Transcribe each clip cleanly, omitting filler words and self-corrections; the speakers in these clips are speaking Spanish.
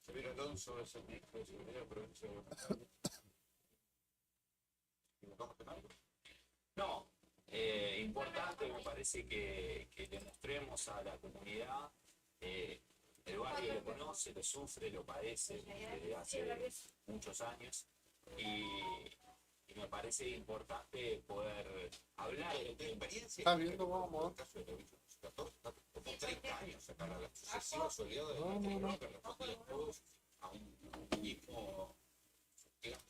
Javier Alonso es el ministro de Seguridad de la provincia de Buenos Aires. ¿Equivocamos en algo? No, importante me parece que le mostremos a la comunidad, el barrio lo conoce, lo sufre, lo padece desde hace muchos años y me parece importante poder hablar de ¿De lo experiencia? ¿Estás viendo cómo? El caso de la Villa 14 está como 30 años sacar a las sucesivas oleadas de la que respondían todos a un mismo, digamos.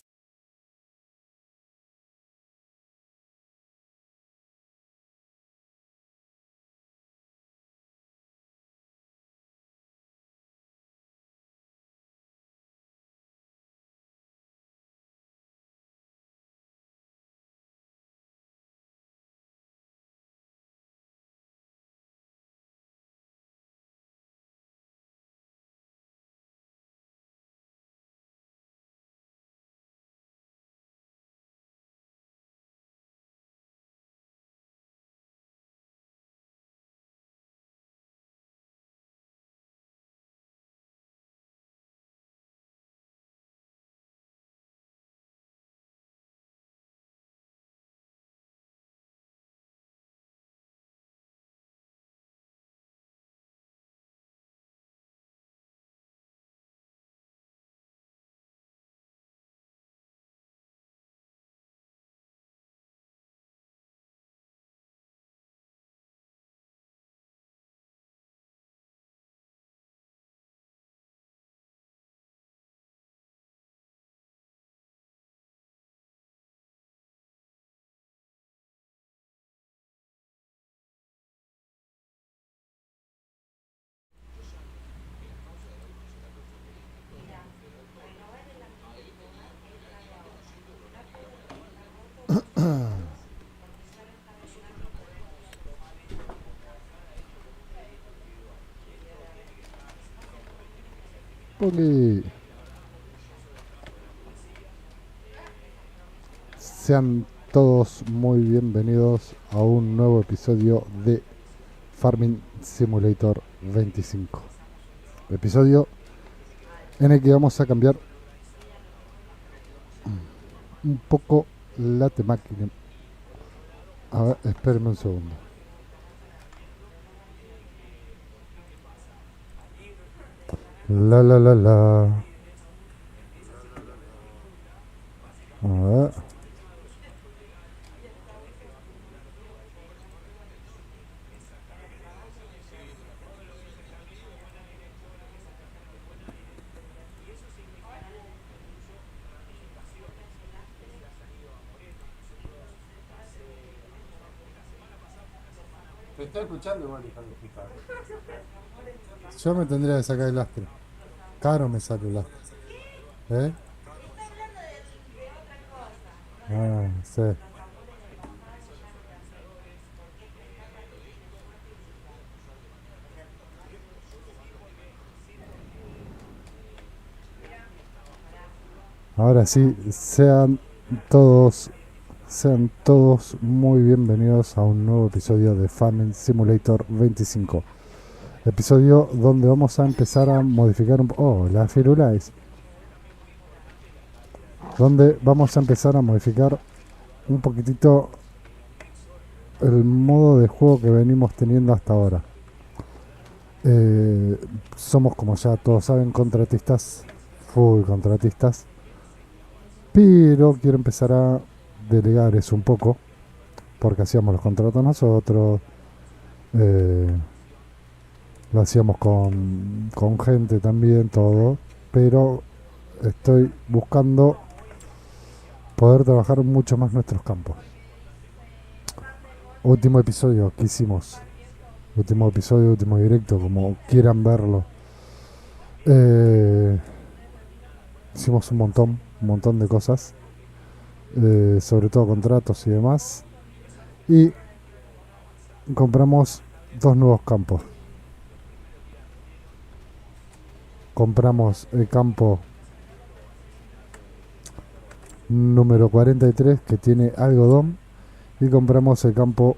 Ok. Sean todos muy bienvenidos a un nuevo episodio de Farming Simulator 25. Episodio en el que vamos a cambiar un poco la temática. A ver, espérenme un segundo. La la la la. A ver. Te está escuchando igual, hija de puta. Yo me tendría que sacar el lastre. Caro me sale el lastre. ¿Eh? Ah, sí. Ahora sí, sean todos muy bienvenidos a un nuevo episodio de Farming Simulator 25. Episodio donde vamos a empezar a modificar la Firulais. Donde vamos a empezar a modificar un poquitito el modo de juego que venimos teniendo hasta ahora. Somos, como ya todos saben, contratistas, full contratistas. Pero quiero empezar a delegar eso un poco, porque hacíamos los contratos nosotros, lo hacíamos con gente también, todo, pero estoy buscando poder trabajar mucho más nuestros campos. Último episodio que hicimos, último directo, como quieran verlo, hicimos un montón de cosas, sobre todo contratos y demás, y compramos 2 nuevos campos. Compramos el campo número 43, que tiene algodón, y compramos el campo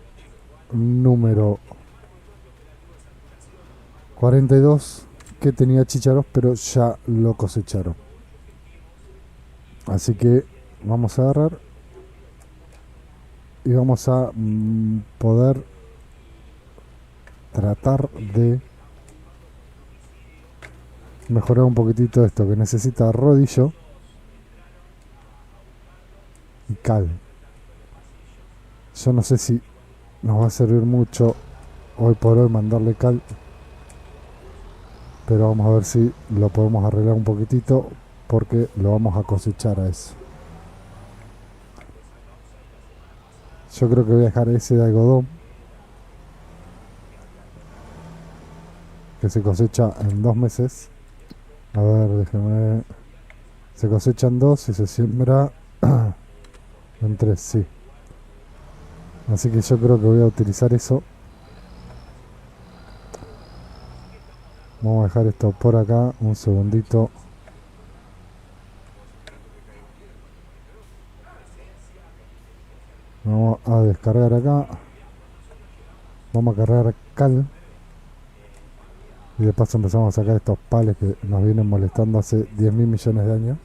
número 42, que tenía chícharos, pero ya lo cosecharon. Así que vamos a agarrar y vamos a poder tratar de mejorar un poquitito esto, que necesita rodillo y cal. Yo no sé si nos va a servir mucho hoy por hoy mandarle cal, pero vamos a ver si lo podemos arreglar un poquitito, porque lo vamos a cosechar a eso. Yo creo que voy a dejar ese de algodón, que se cosecha en 2 meses. A ver, déjeme. Se cosecha en 2 y se siembra en 3, sí. Así que yo creo que voy a utilizar eso. Vamos a dejar esto por acá un segundito. Vamos a descargar acá. Vamos a cargar cal. Y de paso empezamos a sacar estos pales que nos vienen molestando hace 10.000 millones de años.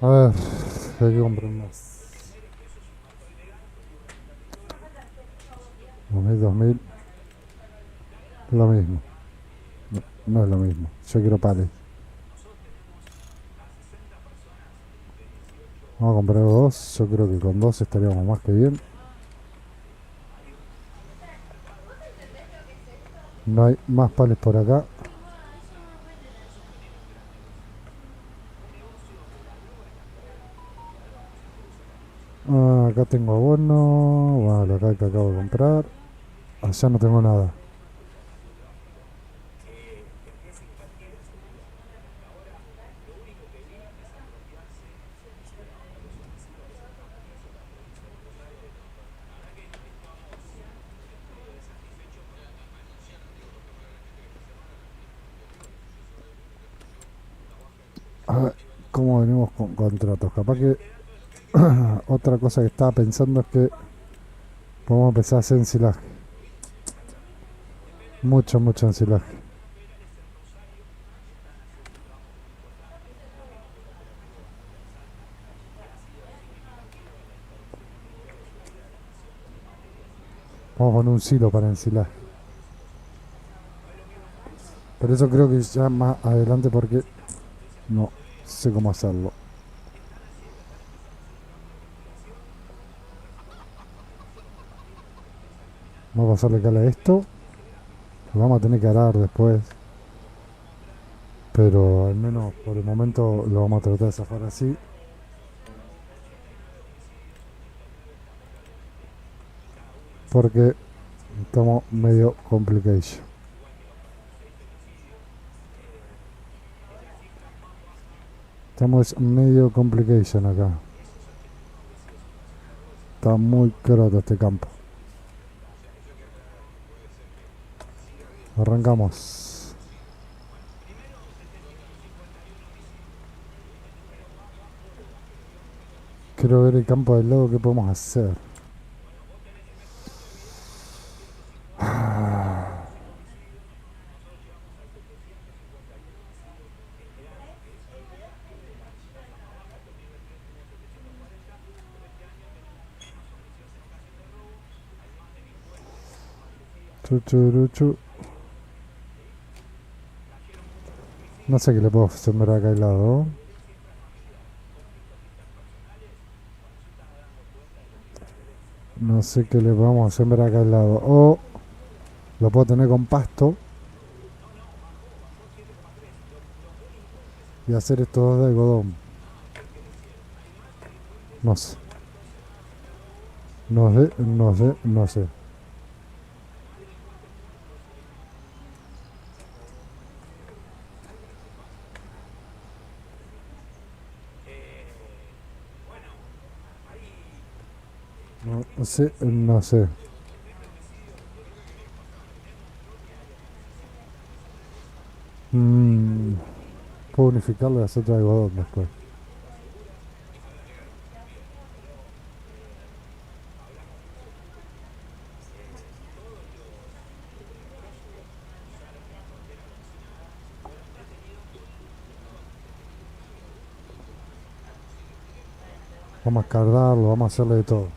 A ver, hay que comprar más. 2000. Lo mismo. No, no es lo mismo. Yo quiero pales. Vamos a comprar 2. Yo creo que con 2 estaríamos más que bien. No hay más pales por acá. Acá tengo abono. Vale, acá que acabo de comprar. Allá no tengo nada. A ver cómo venimos con contratos. Capaz que otra cosa que estaba pensando es que podemos empezar a hacer ensilaje. Mucho ensilaje. Vamos a poner un silo para ensilaje. Pero eso creo que ya más adelante, porque no sé cómo hacerlo. Vamos a pasarle cal a esto. Lo vamos a tener que arar después. Pero al menos por el momento lo vamos a tratar de zafar así. Porque estamos medio complication. Estamos medio complication acá. Está muy croto este campo. Arrancamos. Quiero ver el campo del lado, qué podemos hacer. Chuchuruchu. No sé qué le puedo sembrar acá al lado. No sé qué le vamos a sembrar acá al lado. O lo puedo tener con pasto. Y hacer estos dos de algodón. No sé. No sé. No sé, no sé. Mm, puedo unificarlo y hacer algodón después. Vamos a cargarlo, vamos a hacerle de todo.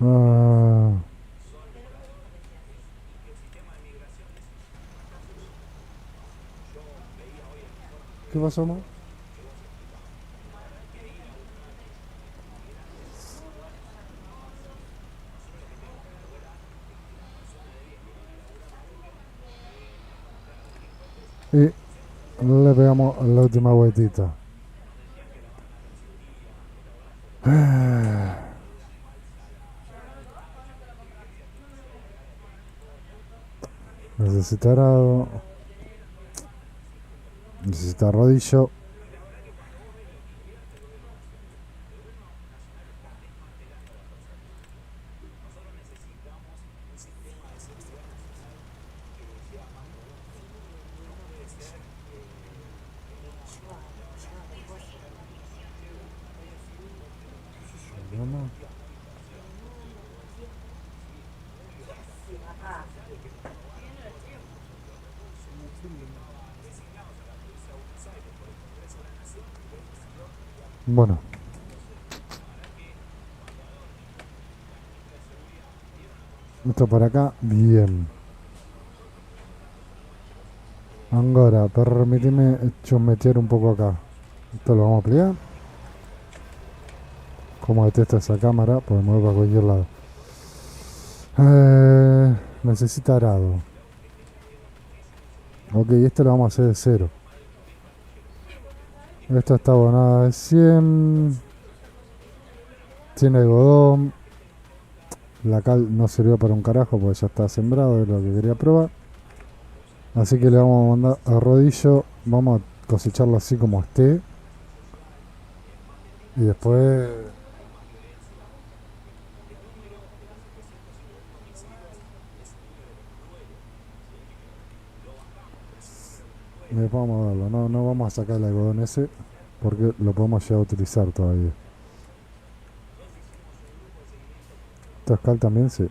Ah, ¿qué pasó, no? Y le pegamos la última vueltita. Necesita arado. Necesita rodillo. Bueno, esto para acá, bien. Ahora, permíteme meter un poco acá. Esto lo vamos a ampliar. Como detesta esa cámara, pues me voy para cualquier lado. Necesita arado. Ok, esto lo vamos a hacer de cero. Esta está abonada de 100. Tiene algodón. La cal no sirvió para un carajo porque ya está sembrado, es lo que quería probar. Así que le vamos a mandar a rodillo. Vamos a cosecharlo así como esté. Y después vamos a darlo. No, no vamos a sacar el algodón ese porque lo podemos llegar a utilizar todavía. ¿Esto es cal también? Sí.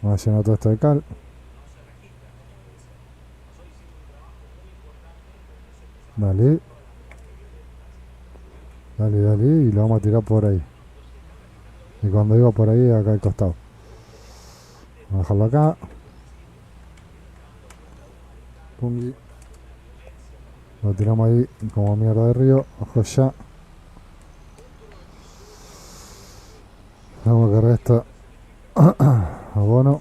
Vamos a llenar todo esto de cal. Dale. Dale, dale. Y lo vamos a tirar por ahí. Y cuando digo por ahí, acá al costado. Vamos a dejarlo acá. Pungui. Lo tiramos ahí como mierda de río. Ojo ya. Vamos a cargar esto. Abono.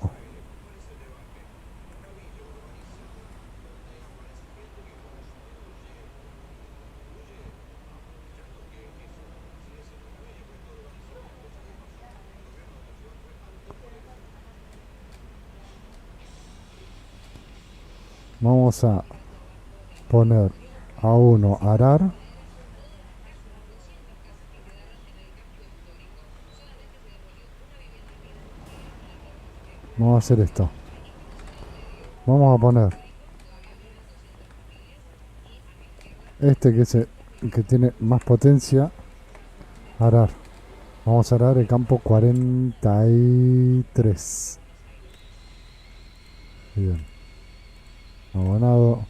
Vamos a poner a uno arar. Vamos a hacer esto. Vamos a poner este que tiene más potencia. Arar. Vamos a arar el campo 43. Bien. Abonado.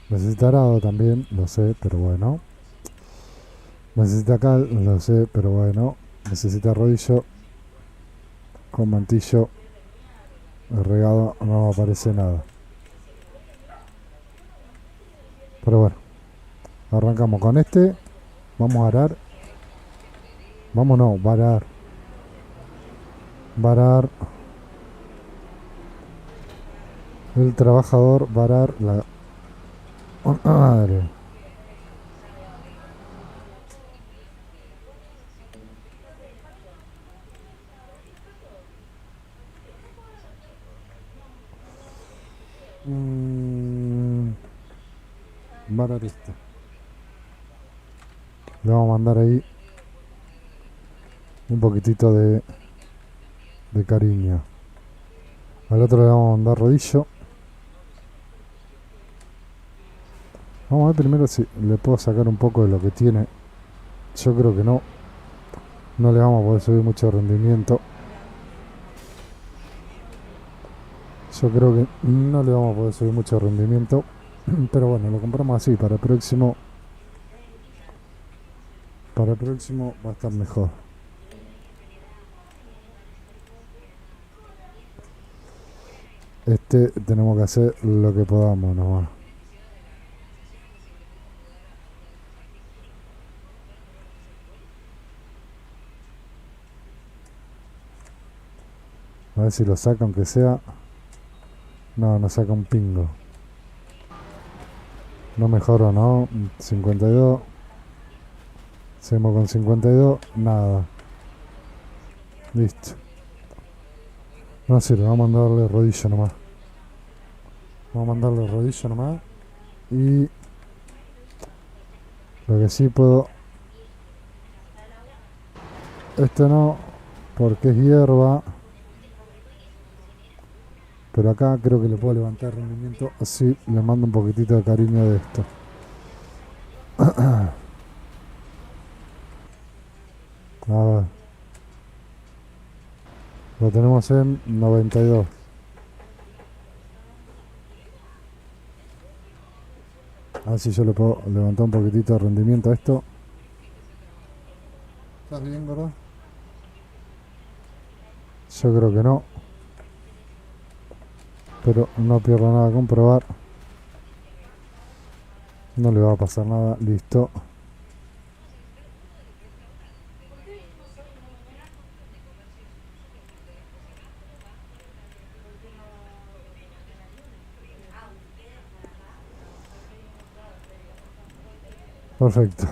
Necesita arado también, lo sé, pero bueno. Necesita cal, lo sé, pero bueno. Necesita rodillo. Con mantillo. Regado no aparece nada. Pero bueno. Arrancamos con este. Vamos a arar. Vamos no, varar. Varar. El trabajador varar la... Madre. Varar este. Le vamos a mandar ahí un poquitito de cariño. Al otro le vamos a mandar rodillo. Vamos a ver primero si le puedo sacar un poco de lo que tiene. Yo creo que no. No le vamos a poder subir mucho rendimiento. Yo creo que no le vamos a poder subir mucho rendimiento. Pero bueno, lo compramos así. Para el próximo va a estar mejor. Tenemos que hacer lo que podamos nomás. A ver si lo saca aunque sea. No saca un pingo. No mejoró, ¿no? 52. Seguimos con 52. Nada. Listo. No sirve, vamos a mandarle rodillo nomás. Vamos a mandarle rodillo nomás. Y lo que sí puedo. No, porque es hierba. Pero acá creo que le puedo levantar el rendimiento. Así le mando un poquitito de cariño de esto. A ver. Lo tenemos en 92. A ver si yo le puedo levantar un poquitito de rendimiento a esto. ¿Estás bien, gordo? Yo creo que no. Pero no pierdo nada con probar. No le va a pasar nada. Listo. Perfecto.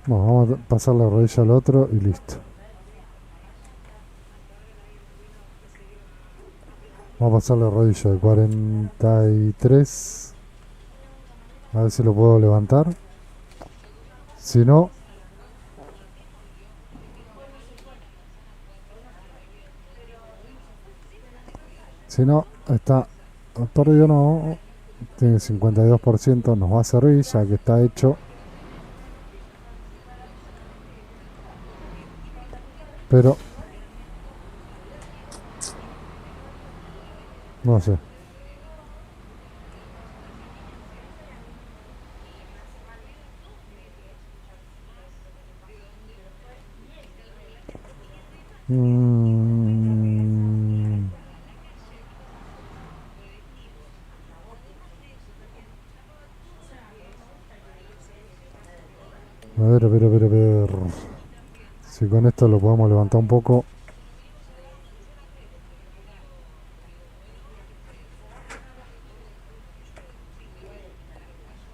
Bueno, vamos a pasar la rodilla al otro y listo. Vamos a pasar la rodilla de 43. A ver si lo puedo levantar. Si no, está perdido, no. Tiene 52%, nos va a servir ya que está hecho. Pero no sé. A ver. Si con esto lo podemos levantar un poco.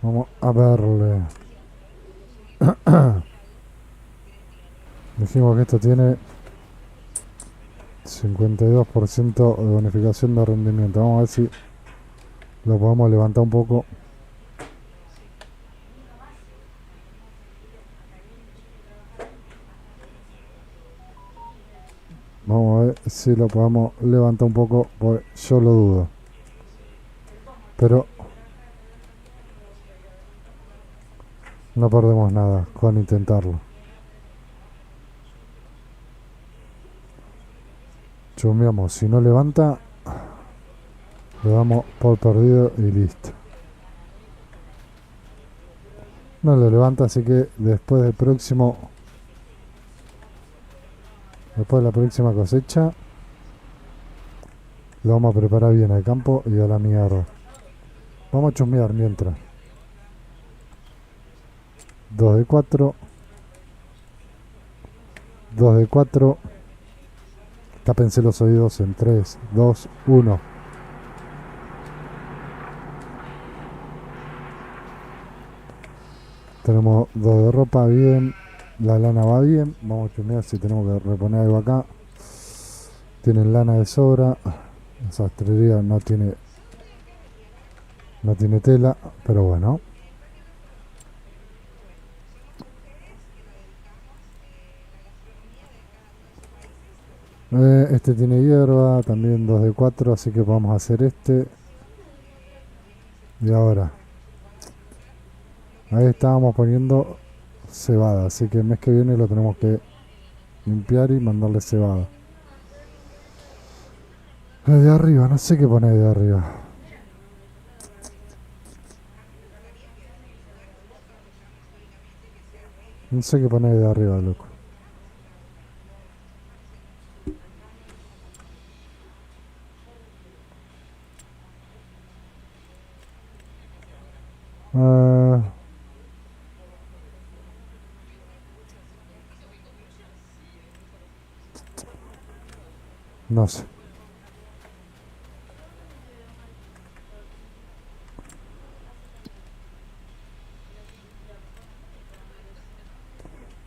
Vamos a verle. Dijimos que esto tiene 52% de bonificación de rendimiento. Vamos a ver si lo podemos levantar un poco. Vamos a ver si lo podemos levantar un poco, porque yo lo dudo. Pero no perdemos nada con intentarlo. Chumbiamos, si no levanta, le damos por perdido y listo. No lo levanta, así que después de la próxima cosecha, lo vamos a preparar bien al campo y a la mierda. Vamos a chusmear mientras. 2 de 4. 2 de 4. Tápense los oídos en 3, 2, 1. Tenemos dos de ropa, bien. La lana va bien. Vamos a chusmear si tenemos que reponer algo acá. Tienen lana de sobra. La sastrería no tiene tela, pero bueno. Este tiene hierba, también 2 de 4, así que vamos a hacer este. Y ahora, ahí estábamos poniendo cebada, así que el mes que viene lo tenemos que limpiar y mandarle cebada. El de arriba, no sé qué poner de arriba. No sé qué poner de arriba, loco. Ah, no sé.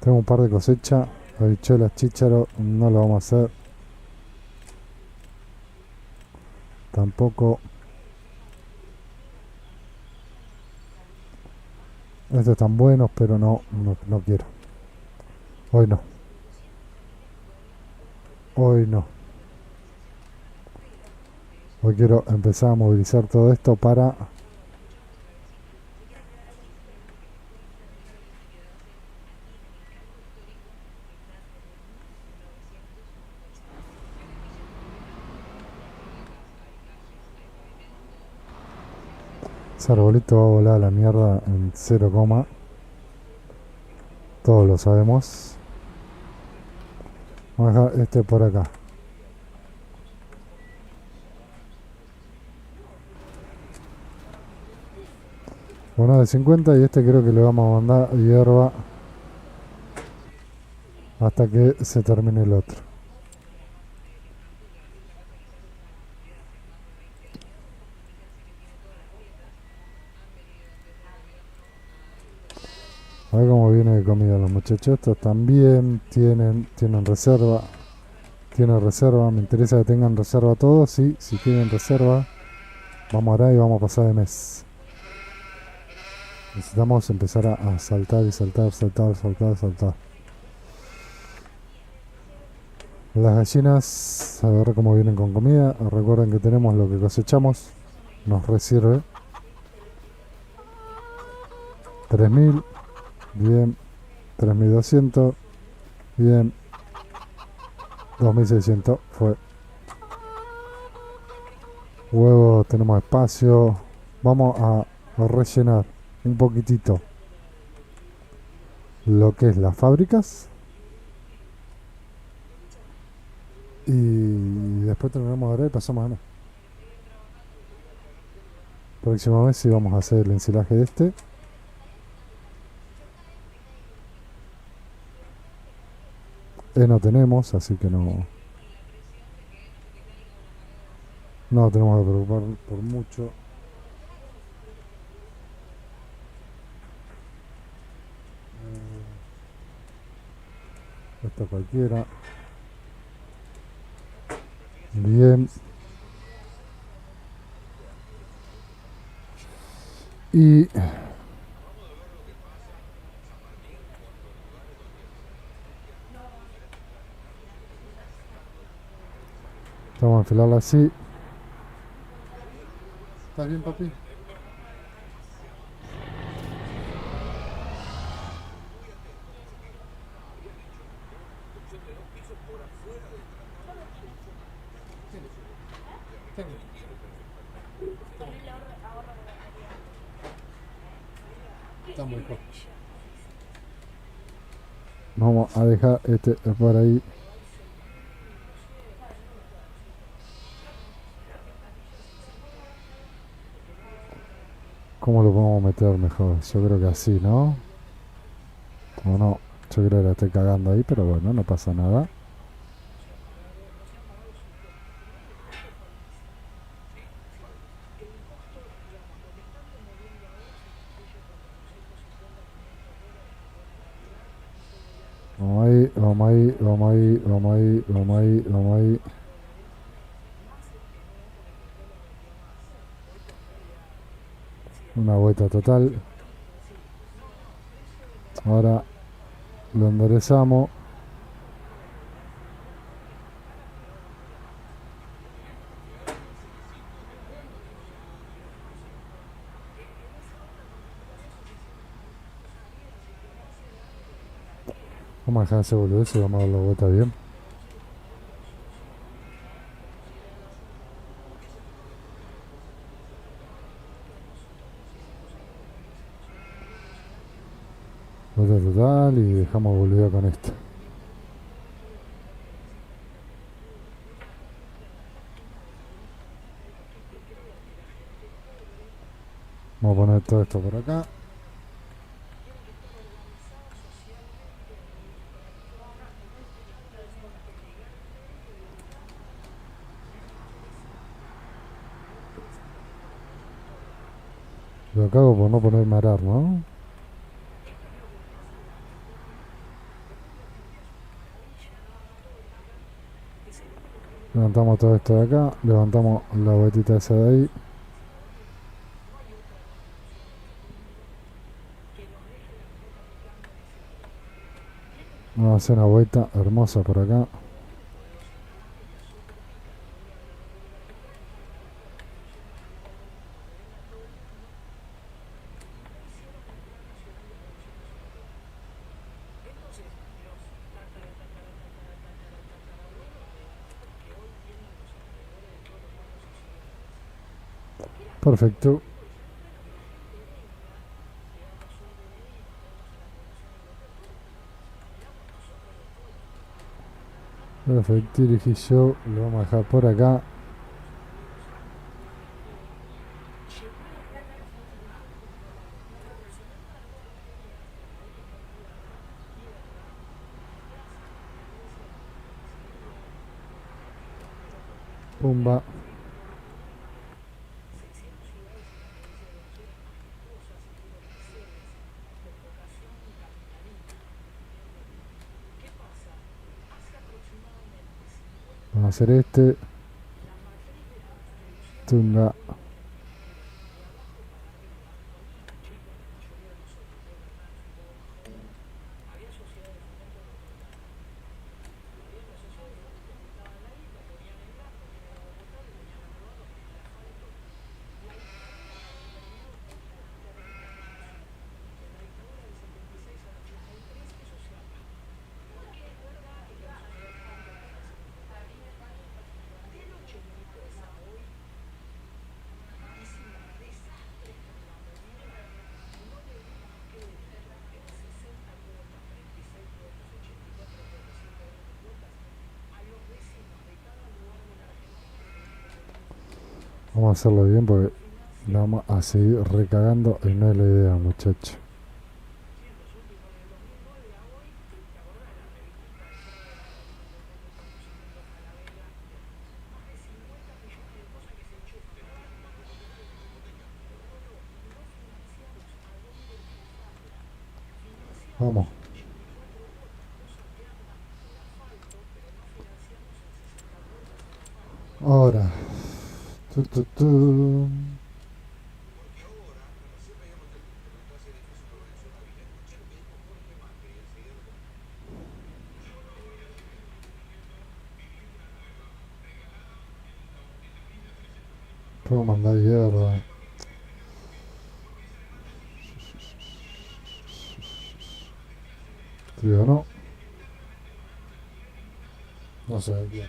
Tengo un par de cosechas. Habichuelas, chícharo, no lo vamos a hacer. Tampoco. Estos están buenos, pero no quiero. Hoy no. Hoy no. Hoy quiero empezar a movilizar todo esto para ese arbolito va a volar a la mierda en 0, todos lo sabemos. Vamos a dejar este por acá. Uno de 50 y este creo que le vamos a mandar hierba hasta que se termine el otro. A ver cómo viene de comida los muchachos. Estos también tienen reserva. Tienen reserva. Me interesa que tengan reserva todos. Sí, si tienen reserva. Vamos ahora y vamos a pasar de mes. Necesitamos empezar a saltar y saltar. Las gallinas, a ver cómo vienen con comida. Recuerden que tenemos lo que cosechamos. Nos resirve. 3000. Bien. 3200. Bien. 2600. Fue. Huevos, tenemos espacio. Vamos a rellenar un poquitito lo que es las fábricas. Y después terminamos ahora y pasamos a ganar. Próxima vez sí vamos a hacer el ensilaje de este. No tenemos, así que no tenemos que preocupar por mucho. Esto cualquiera. Bien. Y vamos a enfilarla así. ¿Estás bien, papi? Está muy corto. Vamos a dejar este por ahí. ¿Cómo lo podemos meter mejor? Yo creo que así, ¿no? O no, yo creo que la estoy cagando ahí, pero bueno, no pasa nada. Vamos ahí, vamos ahí, vamos ahí, vamos ahí, vamos ahí, vamos ahí. Una vuelta total. Ahora lo enderezamos. Vamos a dejar ese boludez y vamos a dar la vuelta bien. Vuelta total y dejamos volver con esto. Vamos a poner todo esto por acá. Lo cago por no ponerme a arar, ¿no? Levantamos todo esto de acá. Levantamos la vueltita esa de ahí. Vamos a hacer una vuelta hermosa por acá. Perfecto. Perfecto, dirigí yo. Lo vamos a dejar por acá. Pumba. Vamos a hacer este. Tunga. Vamos a hacerlo bien porque la vamos a seguir recagando y no es la idea, muchachos. Vamos. Ahora. Tu, tu, tu. Puedo mandar hierba. Trigo no. No sé bien.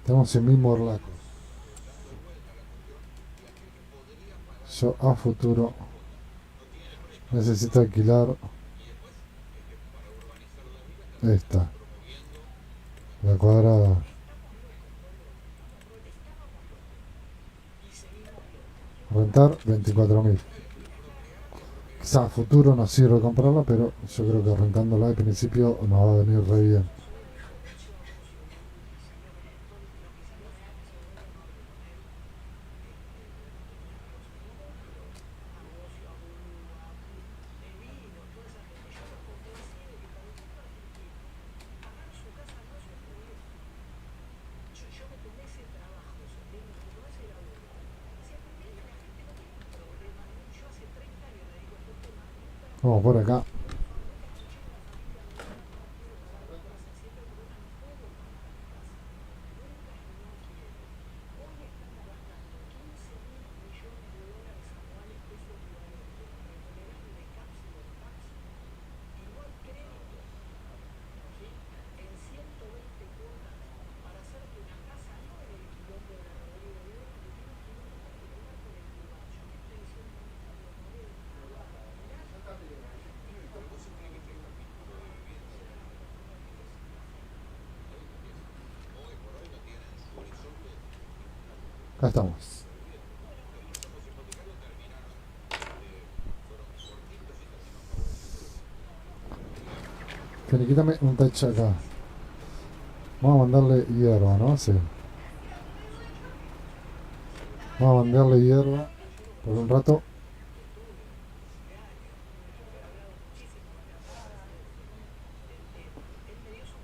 Tenemos 100.000 morlacos. Yo a futuro necesito alquilar esta. La cuadrada. Rentar 24.000. Quizá a futuro nos sirve comprarla, pero yo creo que rentándola al principio nos va a venir re bien. Vamos por acá. Acá estamos. Quítame un techo acá. Vamos a mandarle hierba, ¿no? Sí. Vamos a mandarle hierba por un rato.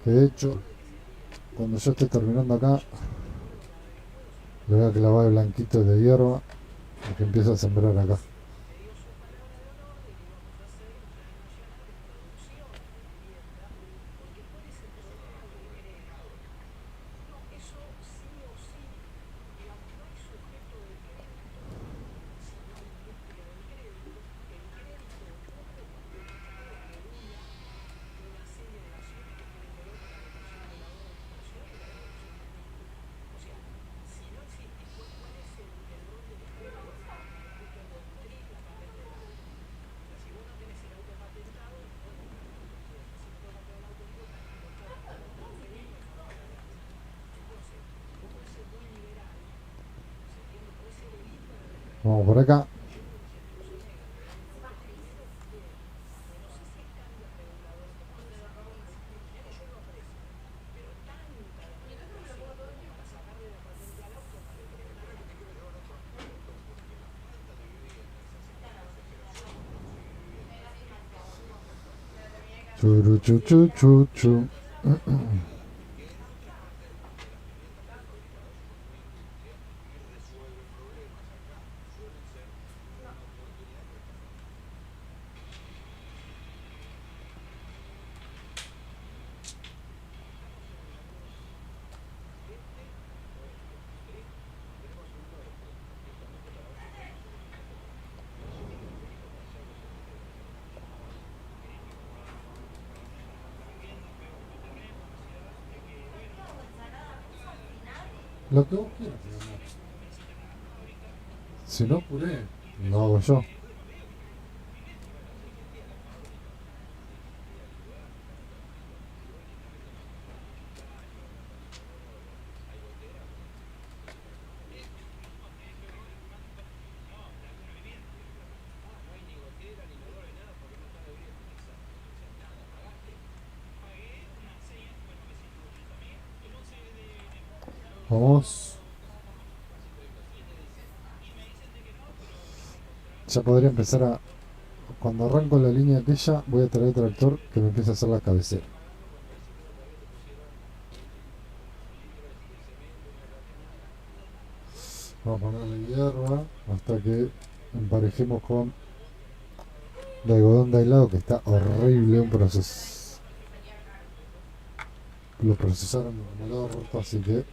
Que de hecho, cuando yo esté terminando acá, le voy a clavar el blanquito de hierba para que empiece a sembrar acá. Vamos por acá. Churu chu chu chu chu. Lo que vos quieras, mi amor. Si no puré, lo hago yo. Vamos. Ya podría empezar a... Cuando arranco la línea aquella, voy a traer el tractor que me empiece a hacer la cabecera. Vamos a ponerle hierba hasta que emparejemos con el algodón de aislado, que está horrible, un proceso. Lo procesaron como el orto, así que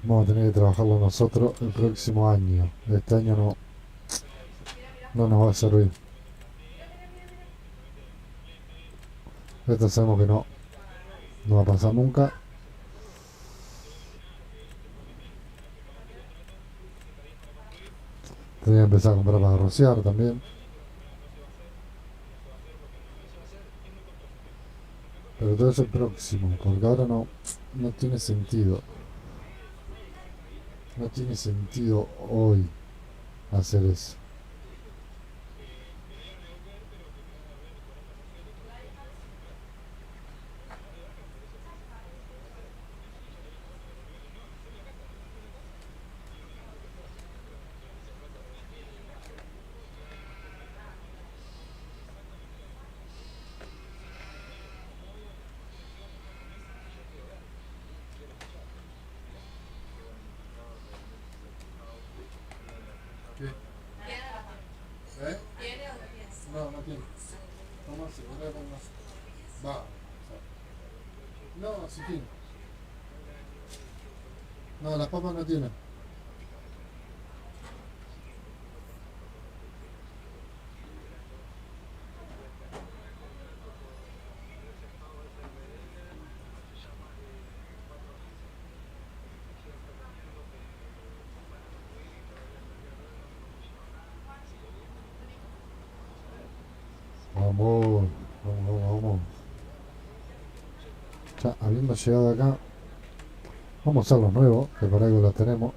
vamos a tener que trabajarlo nosotros el próximo año. Este año no nos va a servir. Esto sabemos que no va a pasar nunca. Tenía que empezar a comprar para rociar también. Pero todo eso es próximo, porque ahora no tiene sentido. No tiene sentido hoy hacer eso. ¿Qué? sí, va. No, sí tiene. No, las papas no tienen. Vamos, vamos. Ya habiendo llegado acá, vamos a usar los nuevos, que por algo los tenemos.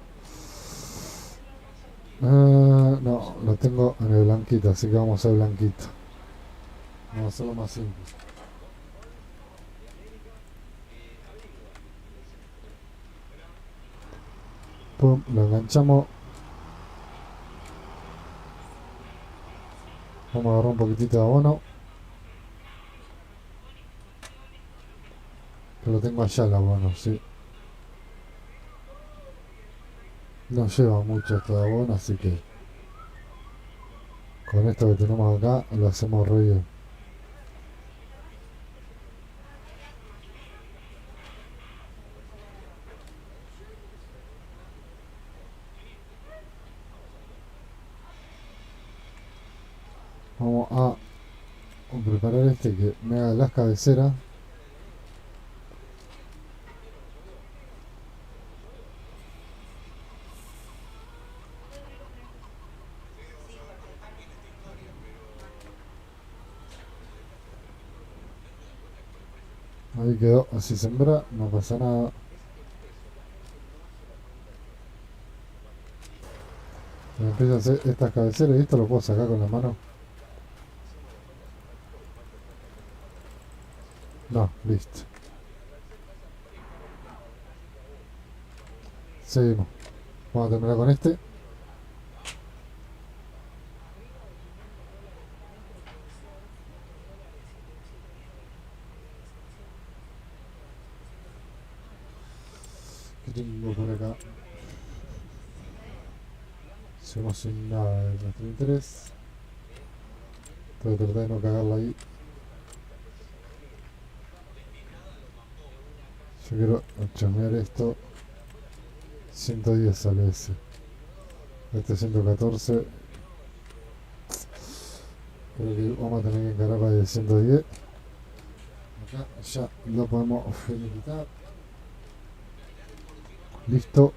No, lo tengo en el blanquito, así que vamos a usar blanquito. Vamos a hacerlo más simple. Pum, lo enganchamos. Vamos a agarrar un poquitito de abono. Que lo tengo allá el abono, sí. No lleva mucho esto de abono, así que con esto que tenemos acá lo hacemos re bien. Vamos a preparar este que me haga las cabeceras. Ahí quedó, así sembra, no pasa nada. Me empiezo a hacer estas cabeceras y esto lo puedo sacar con la mano. No, listo. Seguimos. Vamos a terminar con este. ¿Qué tengo por acá? Seguimos sin nada de nuestro interés. Tengo que tratar de no cagarla ahí. Yo quiero chasmear esto. 110 sale ese. Este 114. Creo que vamos a tener que encarar para el 110. Acá ya lo podemos finiquitar. Listo.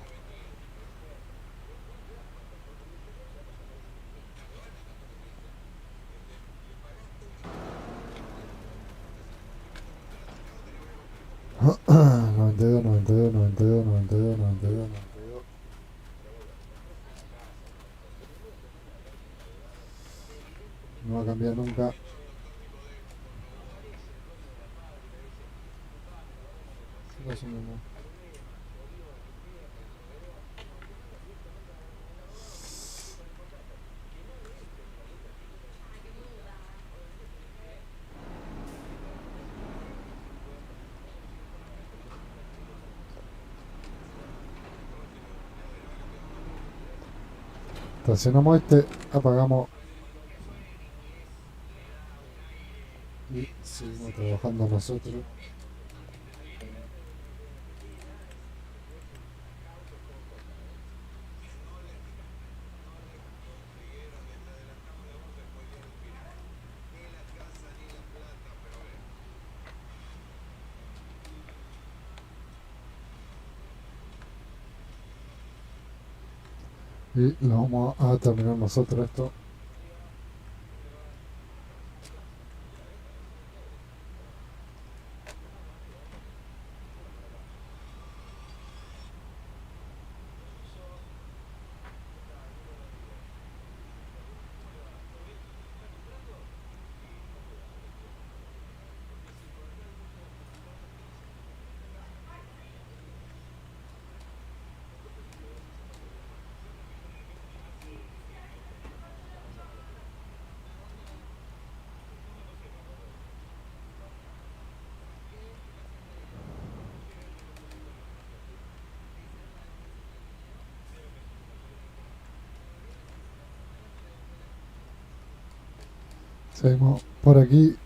Noventa y dos, 92, 92, 92, 92, 92. No va a cambiar nunca. ¿Qué está haciendo, no? Estacionamos este, apagamos y seguimos trabajando nosotros. Y lo vamos a terminar nosotros esto. Seguimos por aquí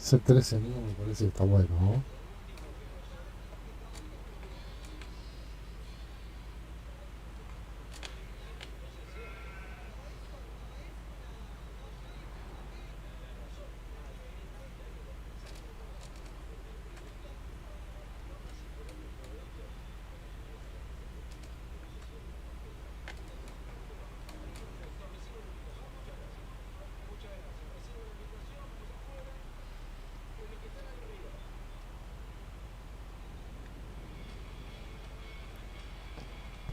C13 no me parece que está bueno, ¿no?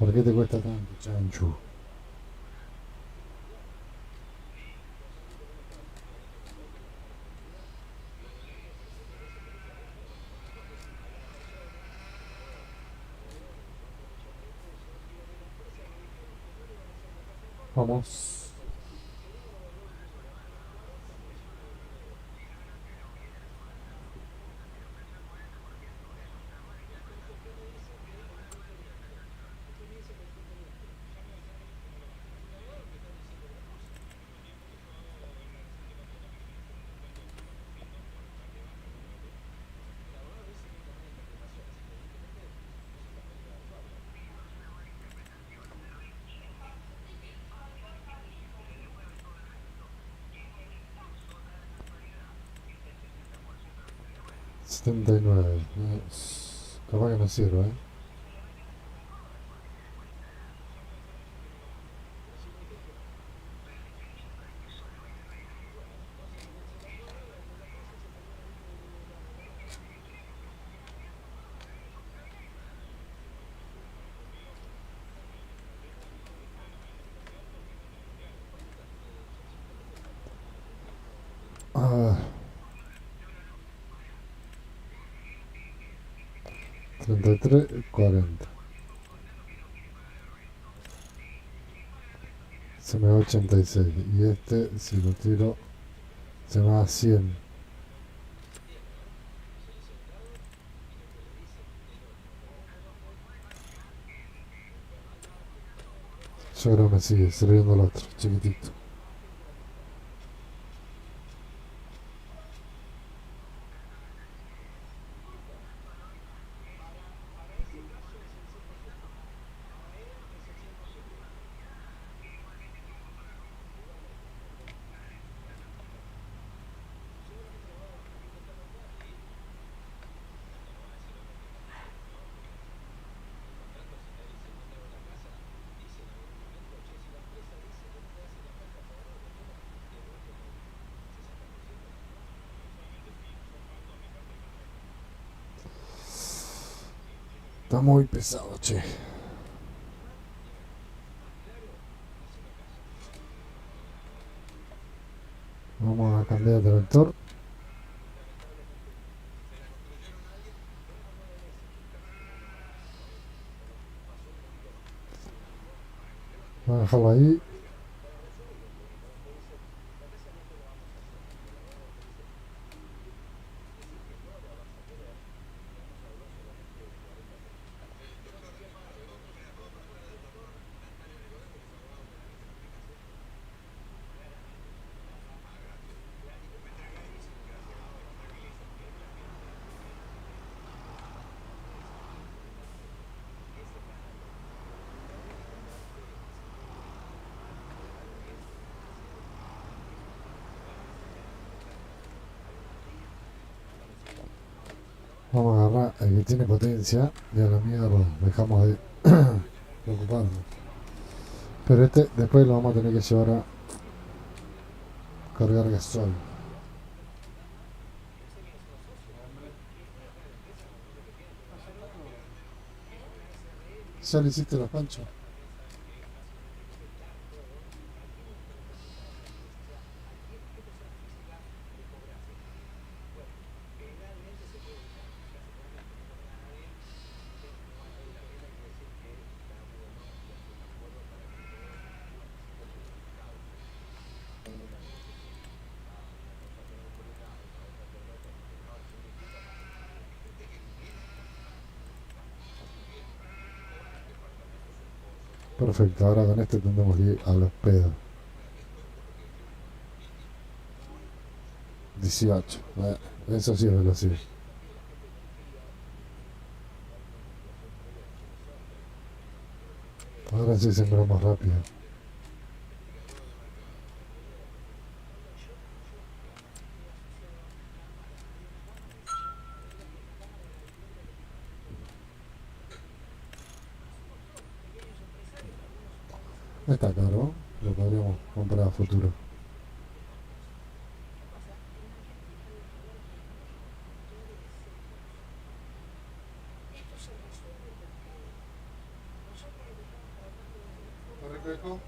¿Por qué te cuesta tanto, chanchu? Vamos. $79. Capaz que no sirve, ¿eh? Ah, 33.40. Se me va 86. Y este, si lo tiro, se me va a 100. Yo creo que me sigue sirviendo el otro, chiquitito. Está muy pesado, che. Vamos a cambiar de vector. Voy a dejarlo ahí. Vamos a agarrar el que tiene potencia y a la mierda dejamos de preocuparnos. Pero este después lo vamos a tener que llevar a cargar gasoil. ¿Ya le hiciste los panchos? Perfecto, ahora con este tendremos que ir a los pedos. 18. Eso sí es velocidad. Ahora sí sembró más rápido. No está caro, lo podríamos comprar a futuro. ¿Lo refresco?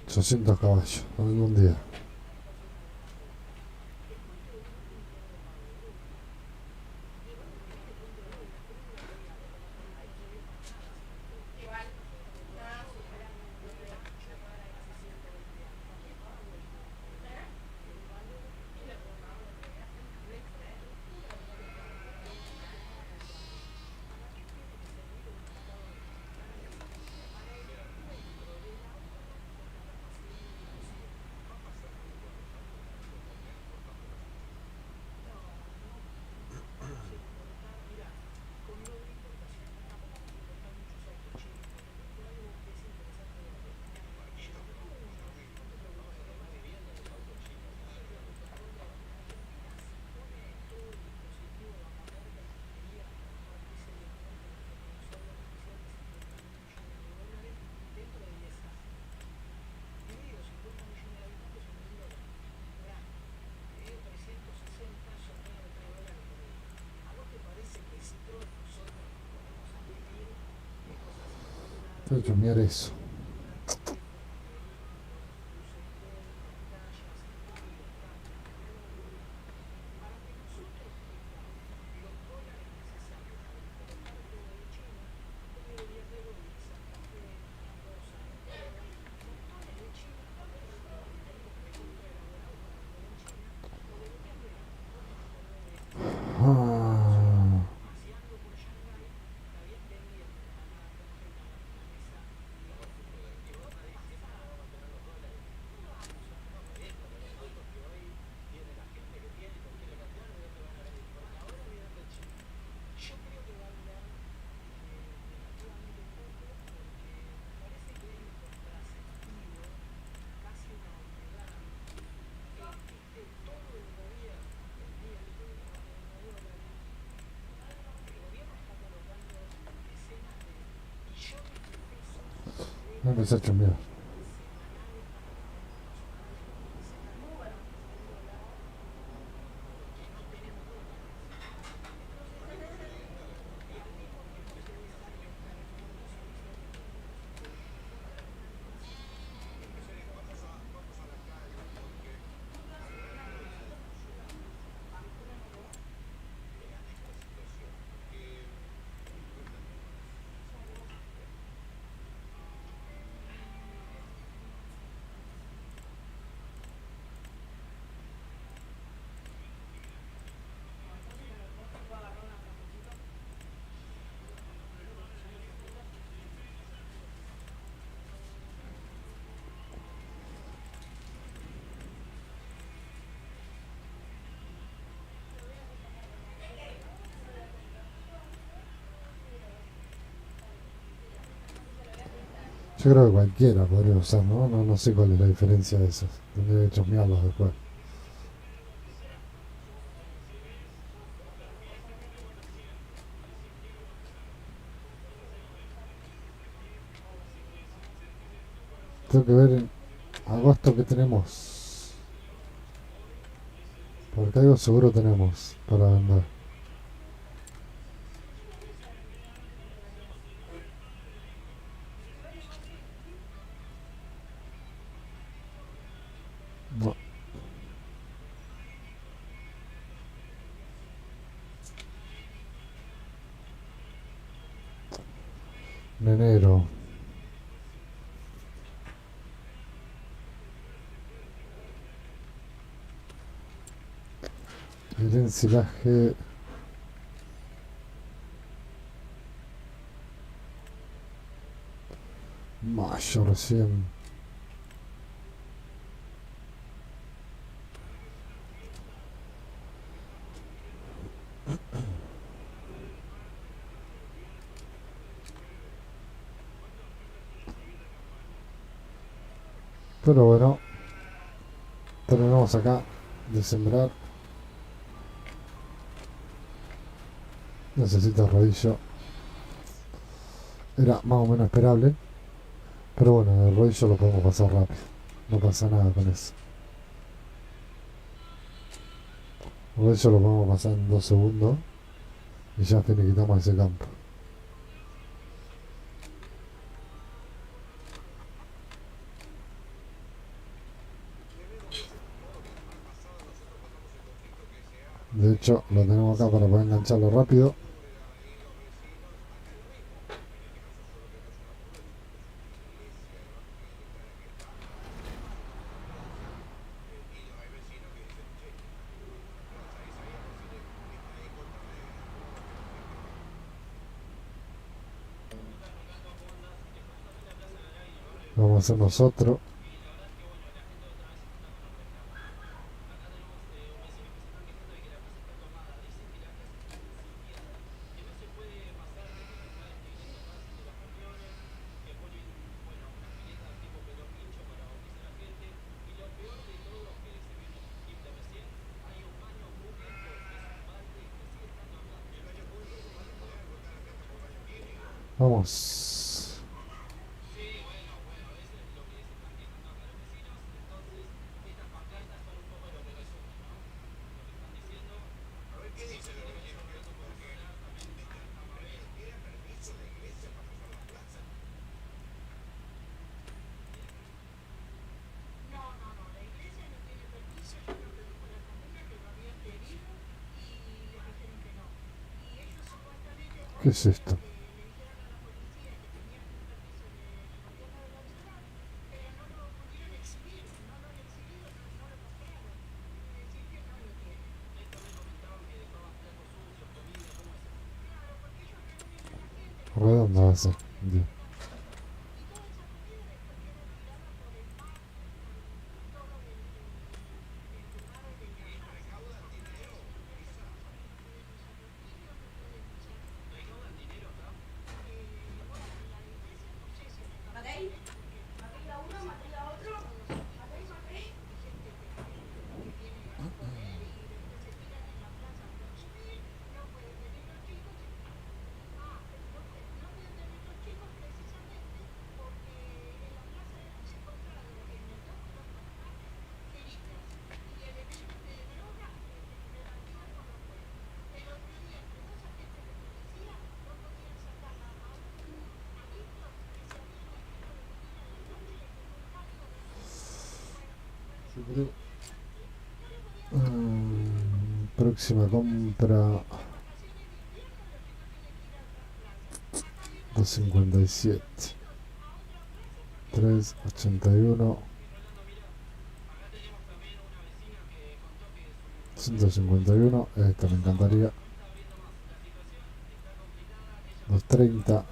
$800 caballos, algún día. Tengo que cambiar eso. Ah, me empecé a cambiar. Yo creo que cualquiera podría usar, ¿no? No sé cuál es la diferencia de esos. Tendría que chusmearlos después. Tengo que ver en agosto que tenemos. Porque algo seguro tenemos para vender. No, en enero. El ensilaje. Mayo recién. Pero bueno, terminamos acá de sembrar. Necesito rodillo. Era más o menos esperable. Pero bueno, el rodillo lo podemos pasar rápido. No pasa nada con eso. El rodillo lo podemos pasar en 2 segundos. Y ya finiquitamos ese campo. De hecho, lo tenemos acá para poder engancharlo rápido. Lo vamos a hacer nosotros. Vamos. ¿Qué es esto? Redonda va a ser. Bien. Próxima compra 257 381 151. Esta me encantaría. 230.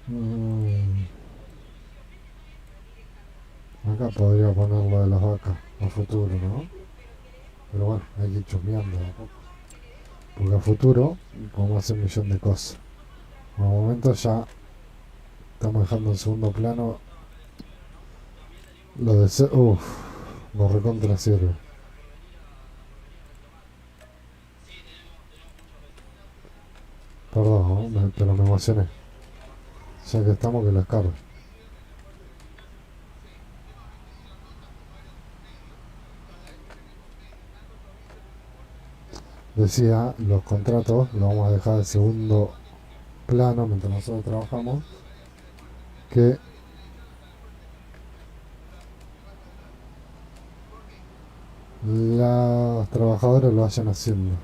Mm, acá podría poner lo de las vacas a futuro, ¿no? Pero bueno, hay que ir chusmeando de a poco. Porque a futuro podemos hacer un millón de cosas. Por el momento ya estamos dejando en segundo plano lo de ser. Uff, lo recontra sirve. Perdón, ¿no? Pero me emocioné. Ya que estamos, que las cargue. Decía, los contratos los vamos a dejar en segundo plano mientras nosotros trabajamos. Que los trabajadores lo vayan haciendo.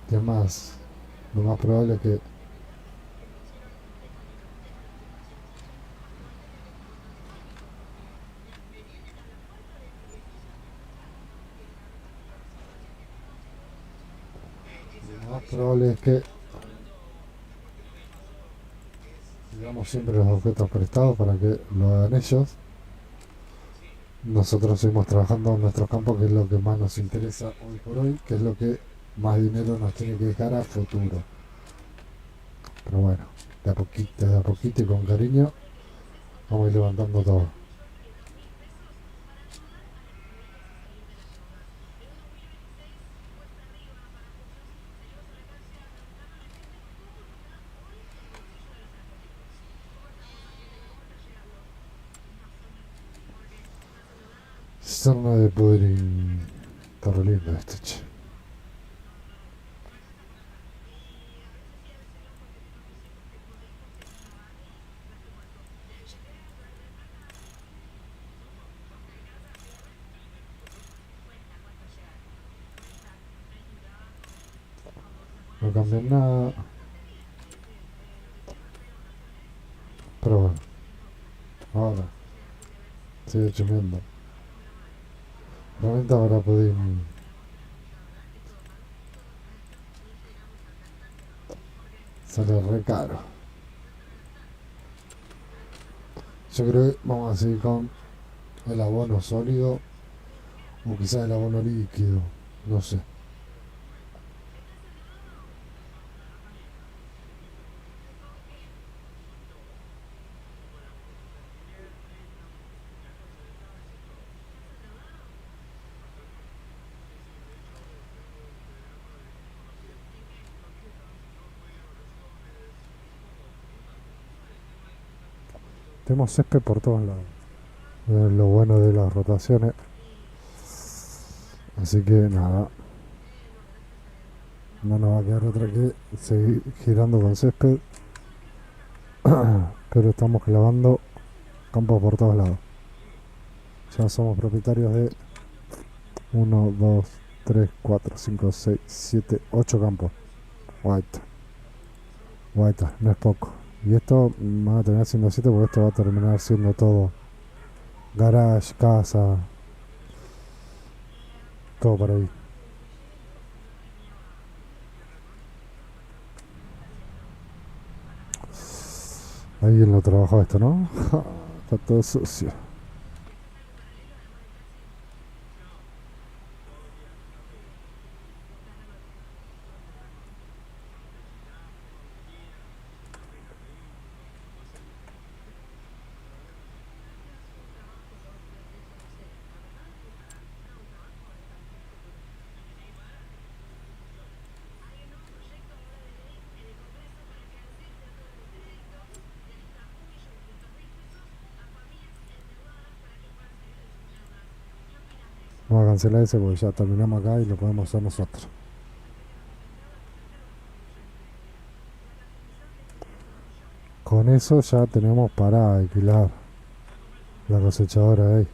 Que más, lo más probable es que lo más probable es que digamos siempre los objetos prestados para que lo hagan ellos. Nosotros seguimos trabajando en nuestros campos, que es lo que más nos interesa hoy por hoy, que es lo que más dinero nos tiene que dejar a futuro. Pero bueno, de a poquito y con cariño vamos a ir levantando todo. Cisterna de pudrín. Está re lindo este, che. No cambié nada. Pero bueno, ahora sigue chumeando. Realmente ahora pudín sale re caro. Yo creo que vamos a seguir con el abono sólido o quizás el abono líquido. No sé. Tenemos césped por todos lados. Es lo bueno de las rotaciones. Así que nada. No nos va a quedar otra que seguir girando con césped. Pero estamos clavando campos por todos lados. Ya somos propietarios de 1, 2, 3, 4, 5, 6, 7, 8 campos. Guaita. Guaita, no es poco. Y esto van a terminar siendo 7 porque esto va a terminar siendo todo garage, casa, todo por ahí. Alguien lo trabajó esto, ¿no? Está todo sucio. Vamos a cancelar ese porque ya terminamos acá y lo podemos hacer nosotros. Con eso ya tenemos para alquilar la cosechadora ahí.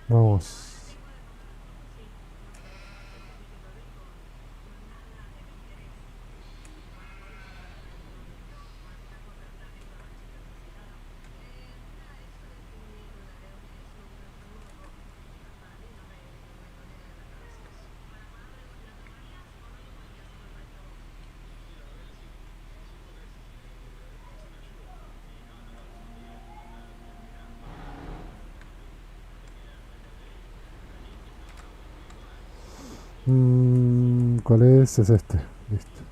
Vamos. ¿Cuál es? Es este. Listo.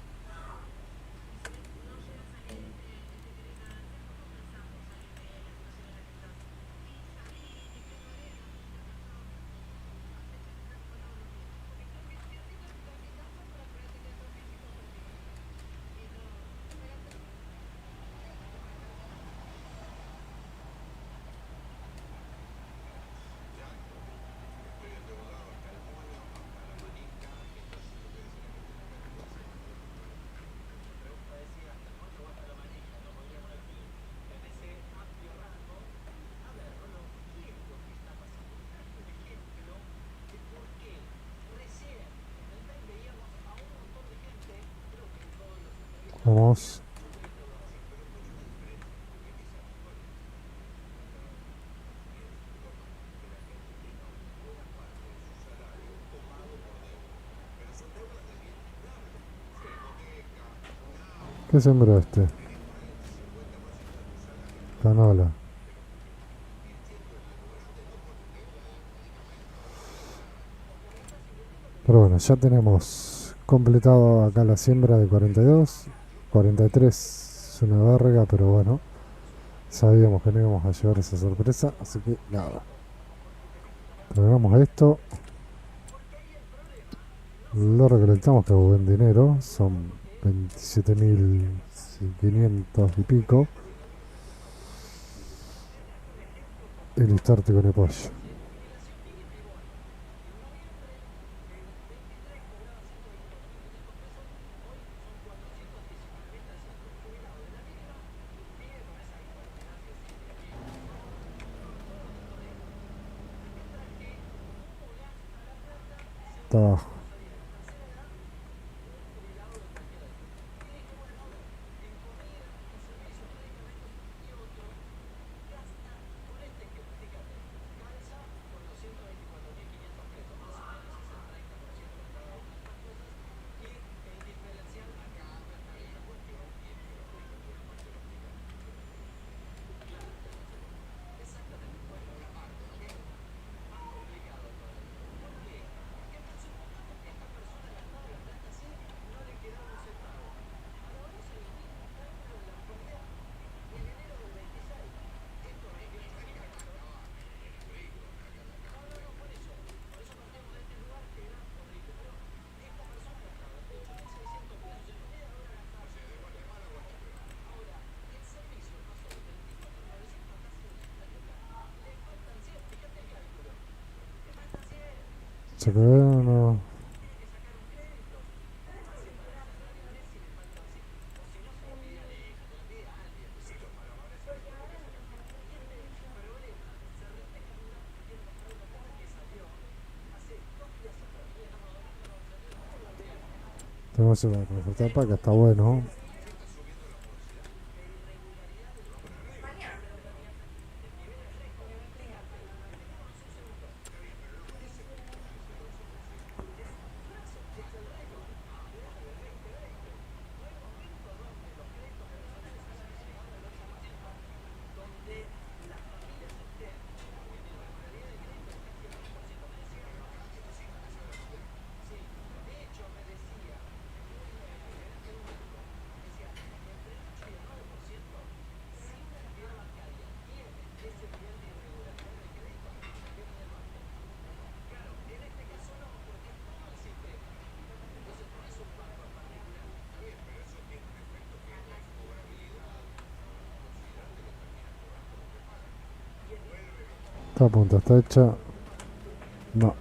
Vamos. ¿Qué sembró este? Canola. Pero bueno, ya tenemos completado acá la siembra de 42. 43 es una verga, pero bueno. Sabíamos que no íbamos a llevar esa sorpresa, así que nada. Tragamos esto. Lo recolectamos, que buen dinero. Son 27.500 y pico. Y listarte con el pollo. Está abajo. ¿Se quedó o no? Tenemos ese tapa que está bueno. Esta punta está hecha. No.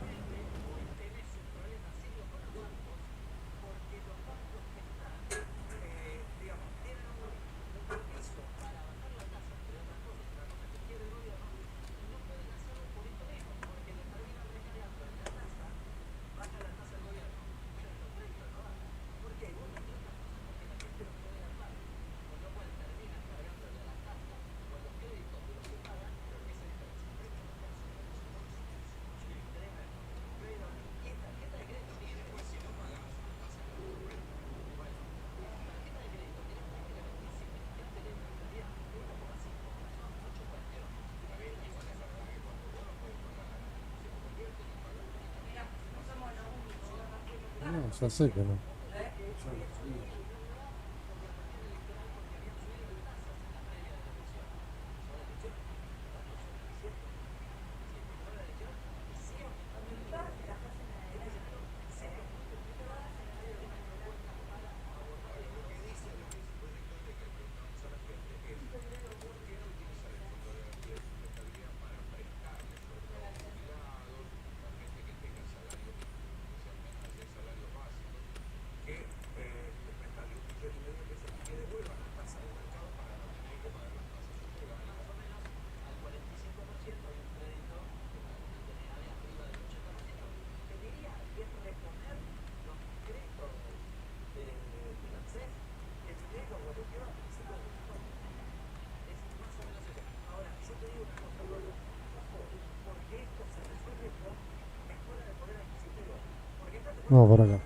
ya sé que no. No, por acá.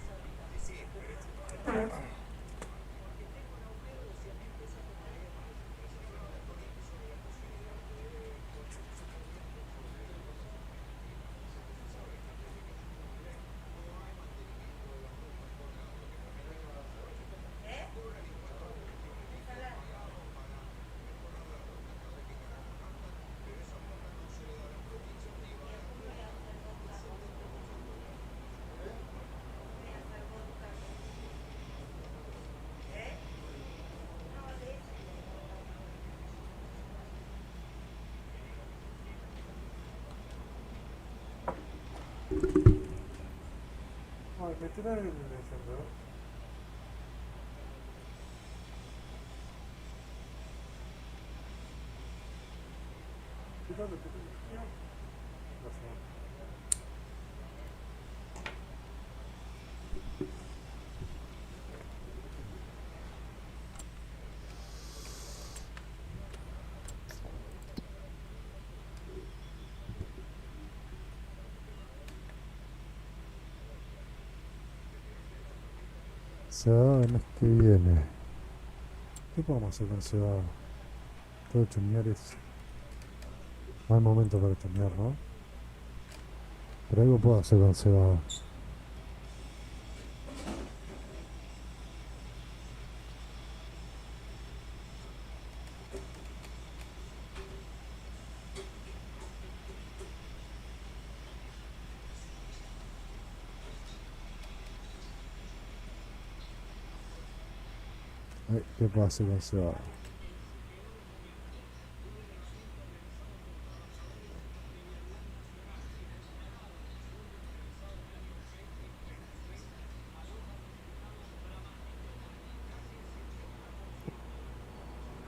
Ay, me trae el encendedor. Quítate. Gracias. Cebada el mes que viene. ¿Qué podemos hacer con cebada? Todo chusmear es. No hay momento para chusmear, ¿no? Pero algo puedo hacer con cebada. ¿Qué puedo hacer con cebada?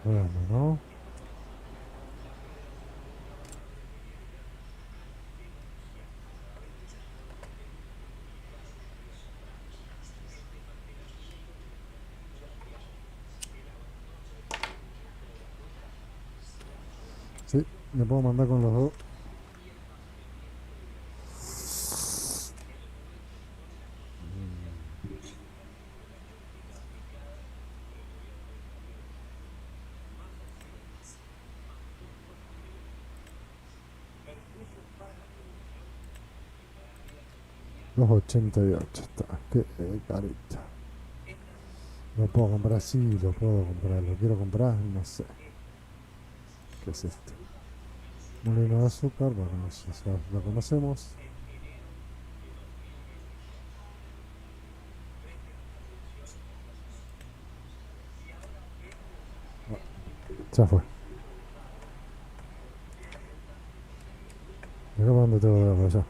Bueno, ¿no? Sí, me puedo mandar con los dos. Los 88 está. Qué carita. Lo puedo comprar, sí, lo puedo comprar. Lo quiero comprar, no sé. ¿Qué es esto? Molino de azúcar, bueno, no sé, ya lo conocemos. Ya fue. Mira para dónde tengo que ver para allá.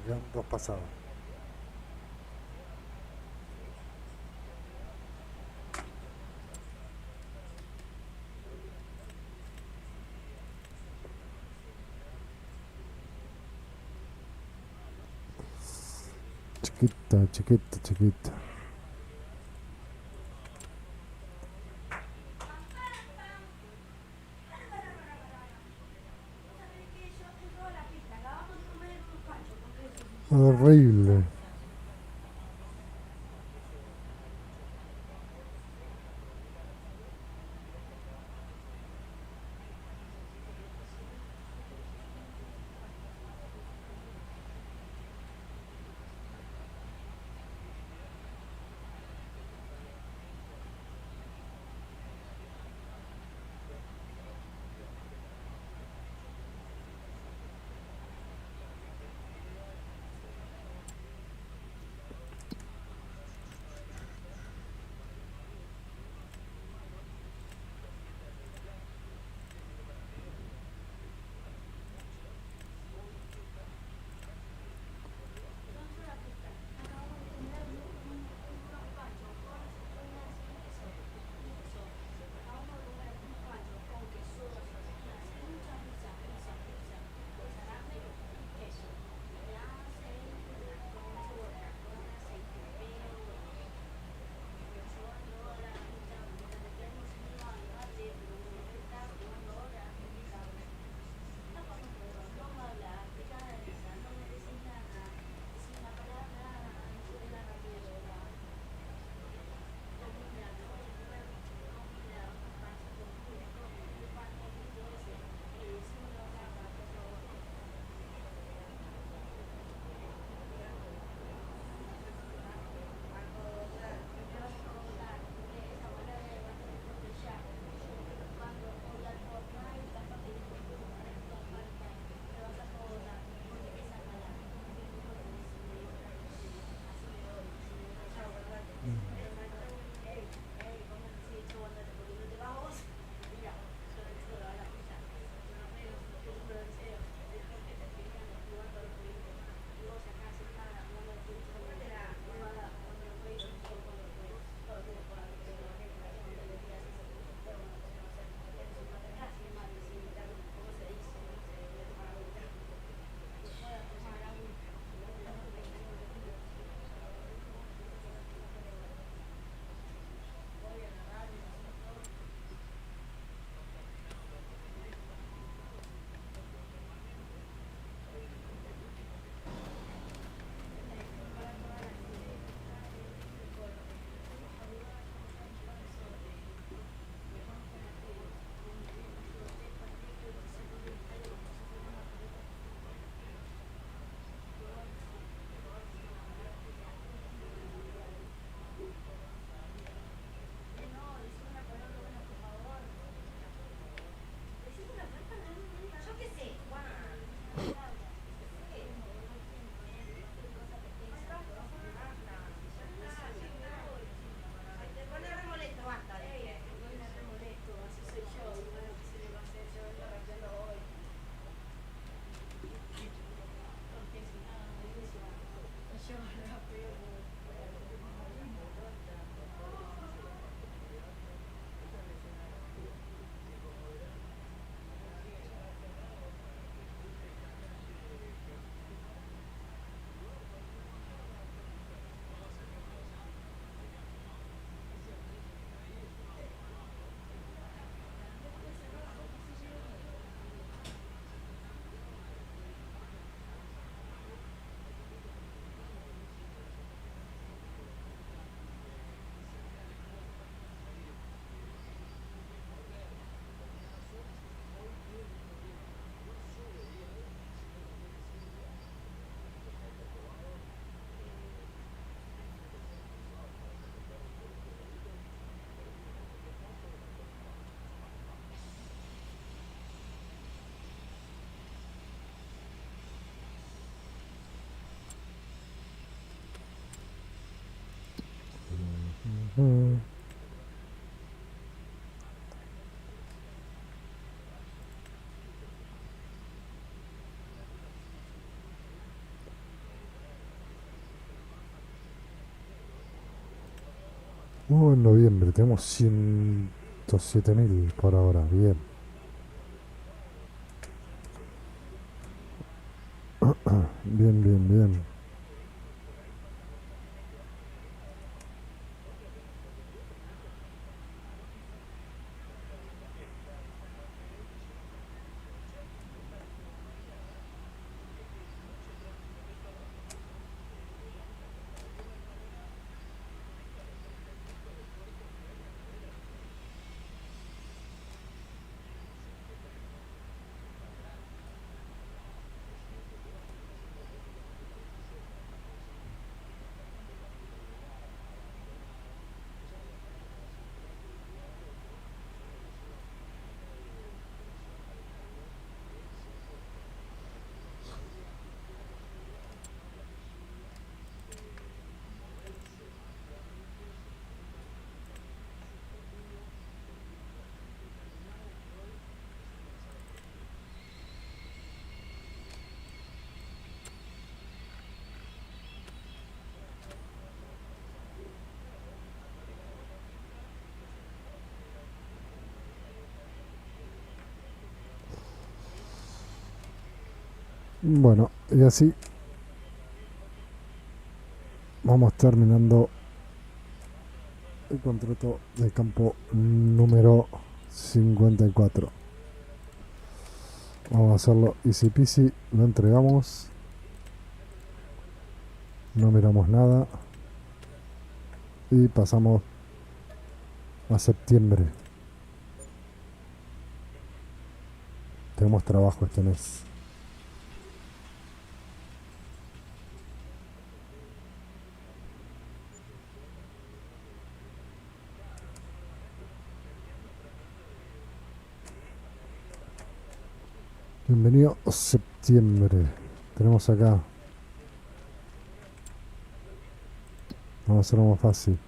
quedan 2 pasadas. Chiquita, chiquita, chiquita. Horrible. Mm. En noviembre tenemos 107.000 por ahora. Bien. Bien, bien, bien. Bueno, y así vamos terminando el contrato de campo número 54. Vamos a hacerlo easy peasy, lo entregamos, no miramos nada y pasamos a septiembre. Tenemos trabajo este mes. Bienvenido a septiembre. Tenemos acá. Vamos a hacerlo más fácil.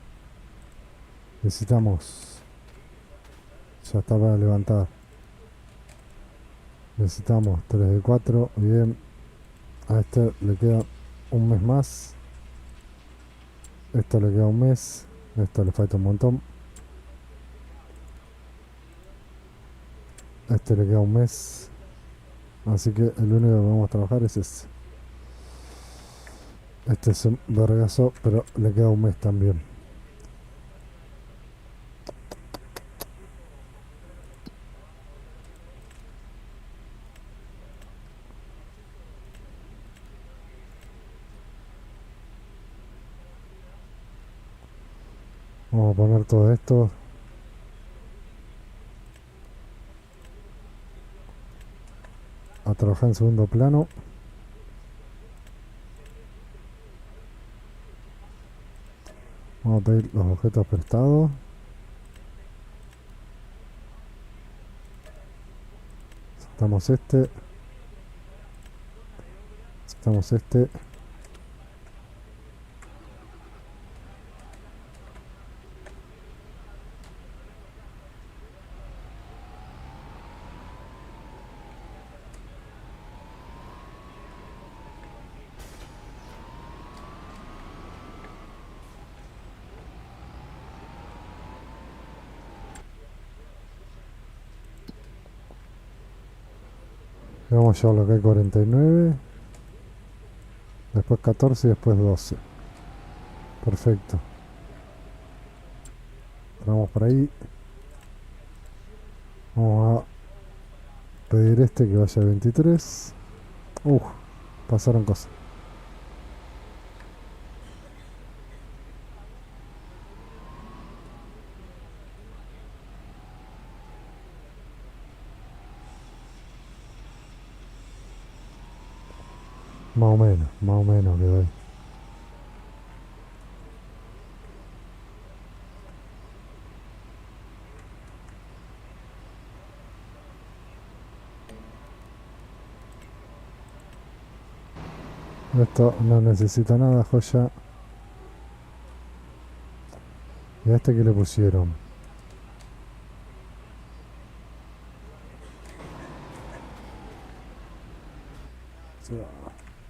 Necesitamos. Ya está para levantar. Necesitamos 3 de 4. Bien. A este le queda un mes más. Esto le queda un mes. Esto le falta un montón. Este le queda un mes. Así que el único que vamos a trabajar es ese. Este es un vergazo, pero le queda un mes también. Vamos a poner todo esto. A trabajar en segundo plano. Vamos a pedir los objetos prestados. Aceptamos este. Aceptamos este. Y vamos a llevarlo acá al 49. Después 14 y después 12. Perfecto. Vamos por ahí. Vamos a pedir este que vaya a 23. Pasaron cosas. Más o menos quedó ahí. Esto no necesita nada, joya. ¿Y a este que le pusieron?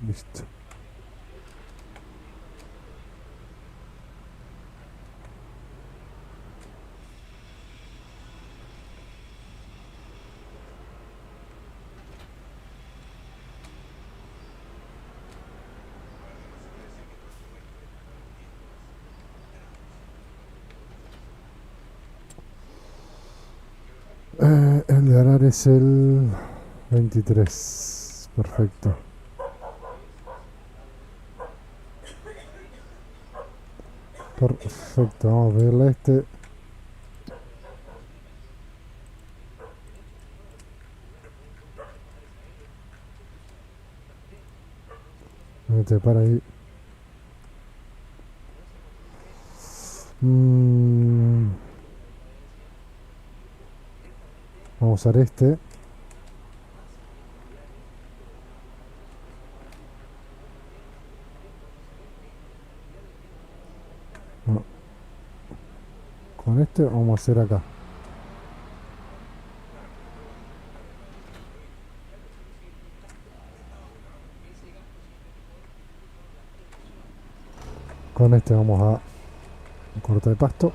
Listo. El de Arar es el 23. Perfecto. Perfecto, vamos a pedirle a este. Vete para ahí. Vamos a usar este. No. Con este vamos a hacer acá. Con este vamos a cortar el pasto.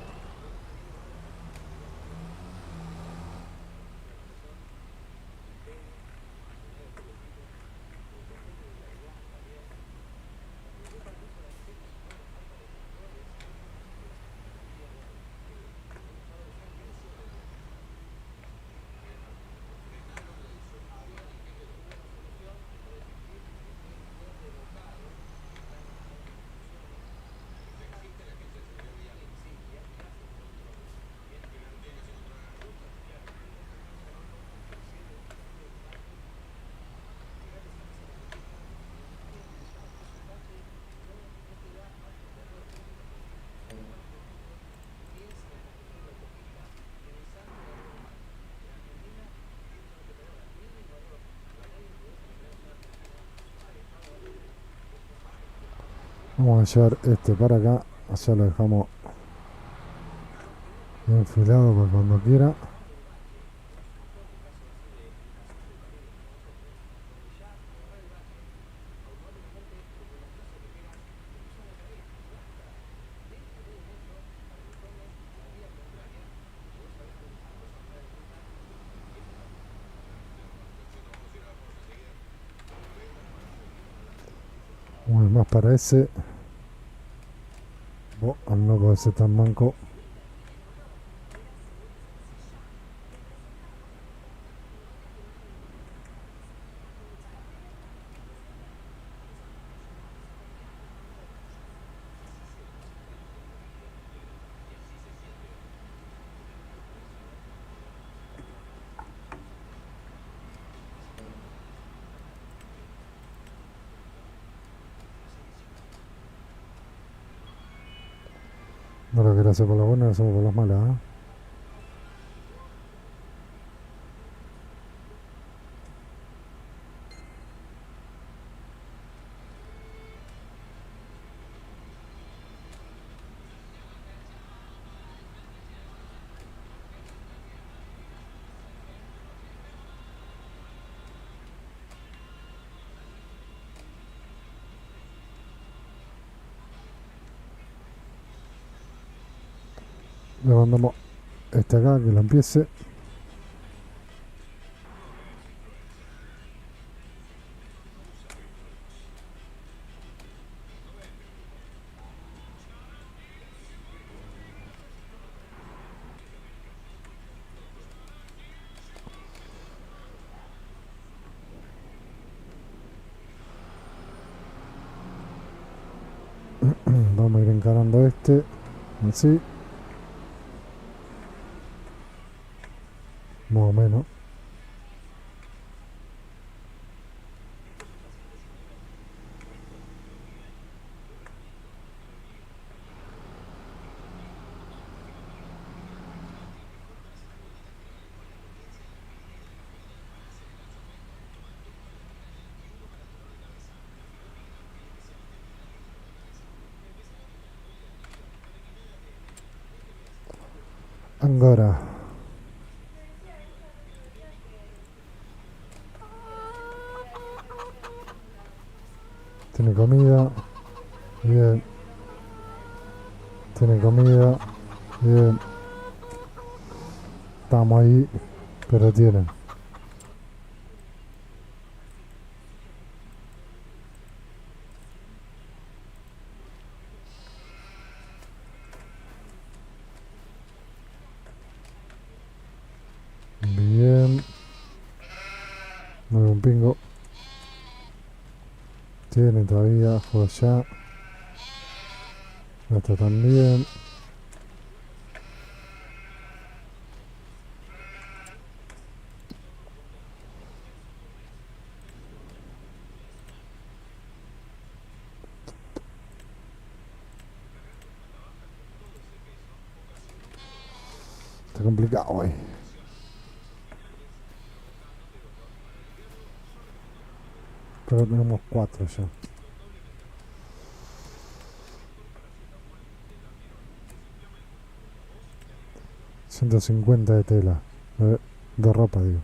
Vamos a llevar este para acá. Allá lo dejamos enfilado para cuando quiera. Uno más para ese. Oh, al no puede ser tan manco. No lo quiero hacer por las buenas, lo hacemos por las malas, ¿eh? Le mandamos este acá que lo empiece. Vamos a ir encarando este. Así. Más o menos. Angora. Tiene comida. Bien. Tiene comida. Bien. Estamos ahí. Pero tienen. pingo. Tiene todavía, juego ya. Esta también. Está complicado hoy. Pero tenemos 4 ya. $150 de tela. De ropa, digo.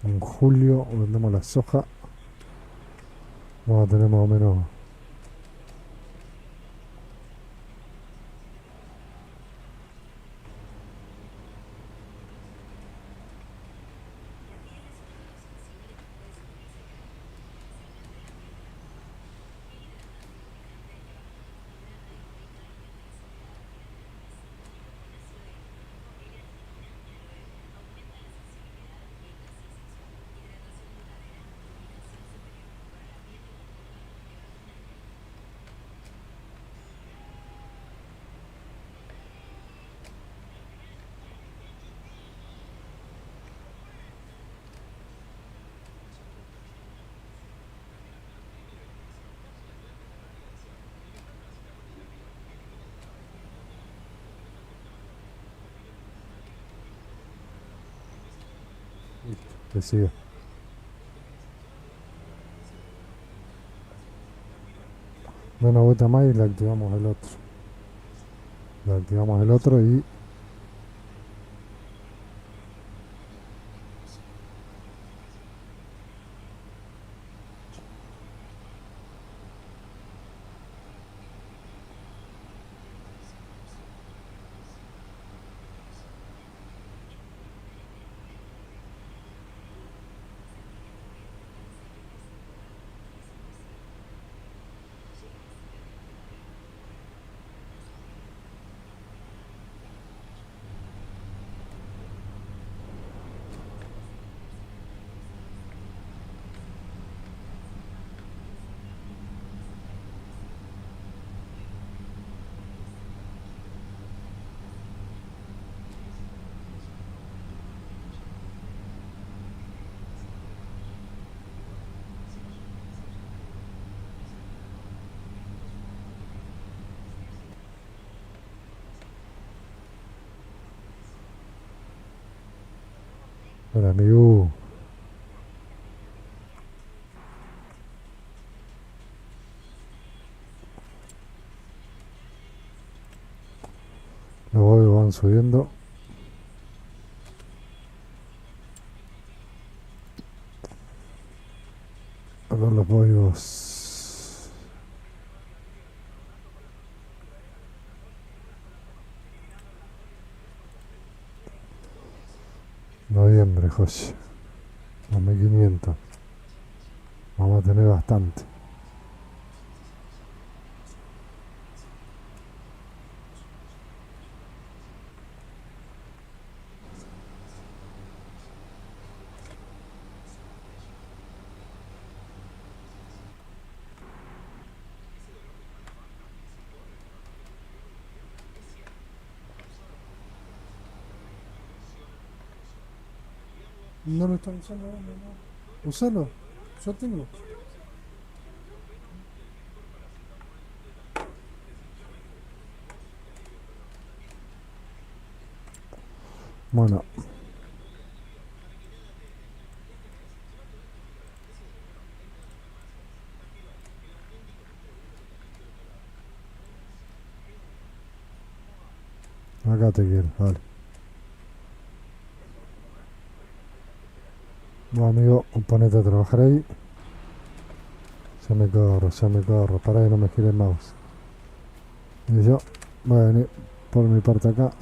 En julio vendemos la soja. Vamos a tener más o menos. Que siga. Da una vuelta más y le activamos el otro. Le activamos el otro y hola amigo. Los huevos van subiendo. A ver los pollos. Noviembre, José. 2500. Vamos a tener bastante. No lo están usando, no. Usalo. Yo tengo. Bueno. Acá te quiero, vale. Bueno, amigo, ponete a trabajar ahí. Ya me corro. Para que no me gire el mouse. Y yo voy a venir por mi parte acá.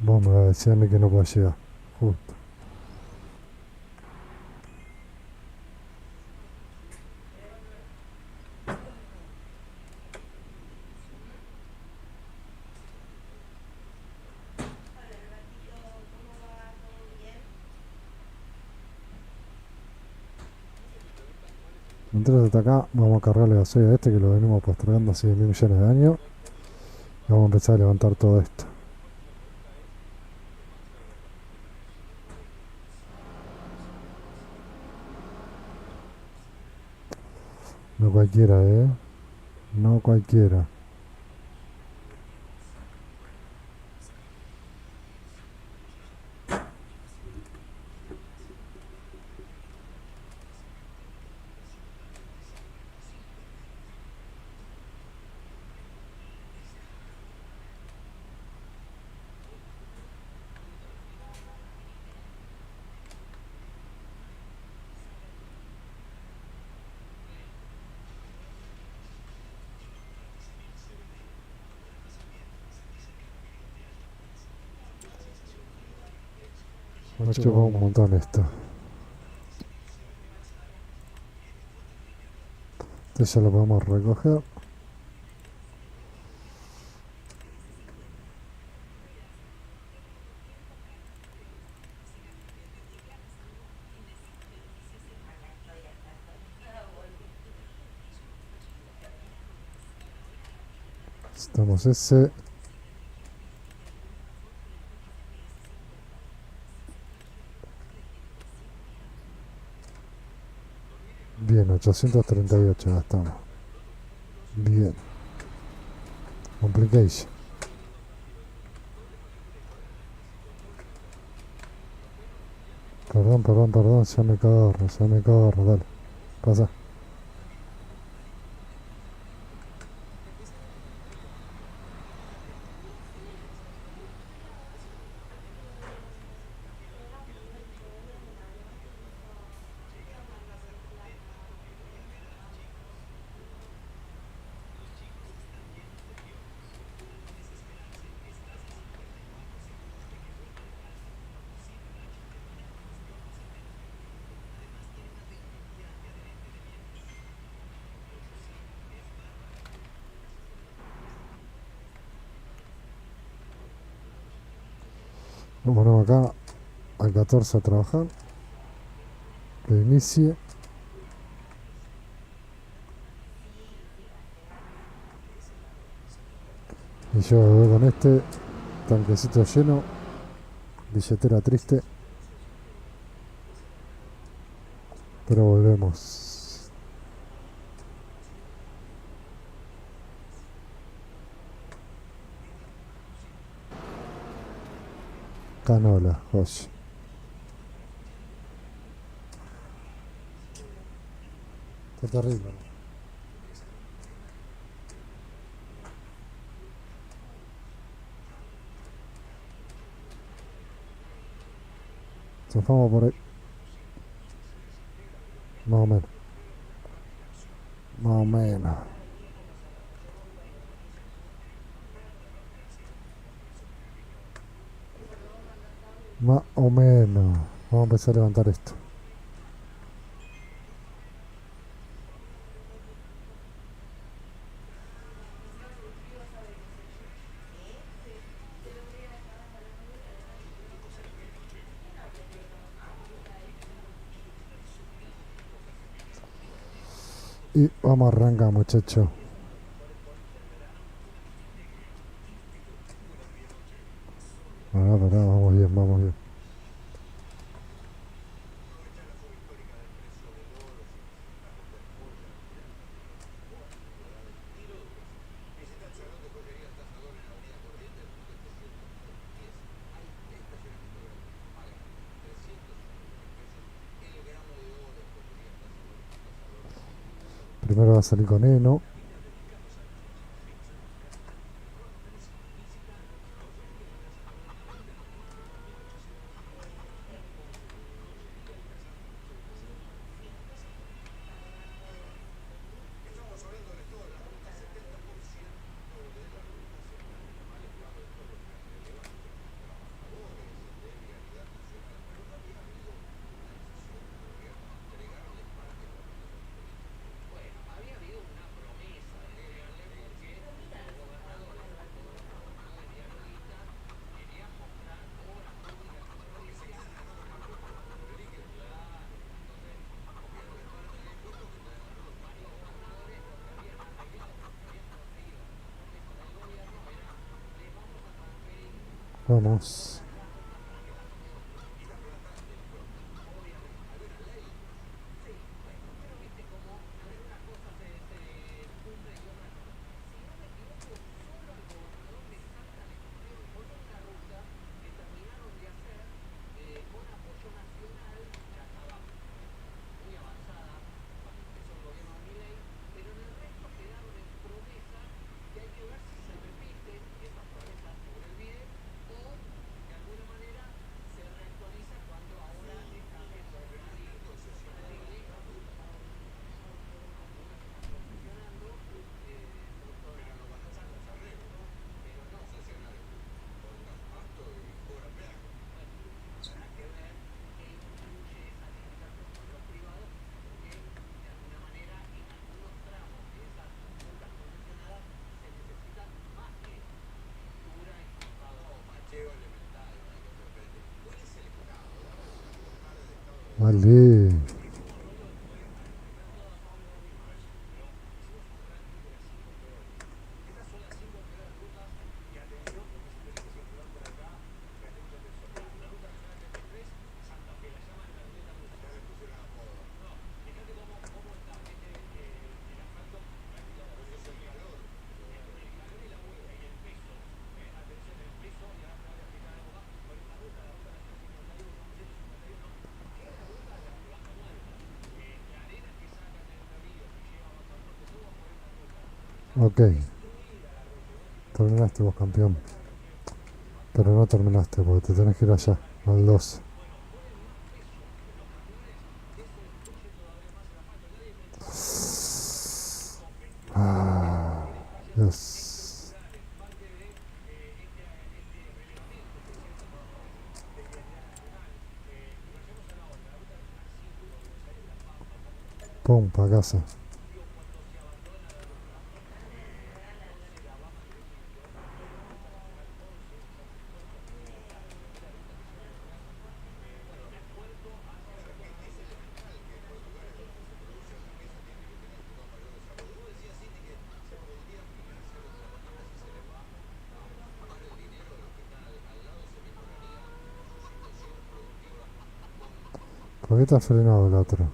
Vos me vas a decir a mí que no puedo llegar. Justo. Mientras hasta acá, vamos a cargarle gasoil a este que lo venimos postergando hace 10.000 millones de años. Y vamos a empezar a levantar todo esto. No cualquiera, no cualquiera. Me chupa un montón esto. Entonces ya lo podemos recoger. Necesitamos ese. Bien, 838 gastamos. Bien. Complication. Perdón, ya me corro, dale. Pasa. Lo ponemos acá al 14 a trabajar. Que inicie. Y yo voy con este tanquecito lleno. Billetera triste. Pero volvemos. Canola, joya. Está terrible. Zafamos por ahí. Más o menos. Más o menos. Más o menos. Vamos a empezar a levantar esto. Y vamos a arrancar, muchachos. Pará, vamos bien. Primero va a salir con Eno. Vamos. Vale. Ok. Terminaste vos, campeón. Pero no terminaste porque te tenés que ir allá, al 12. Ah, Dios. Pum, pa' casa. ¿Por qué te has frenado el otro?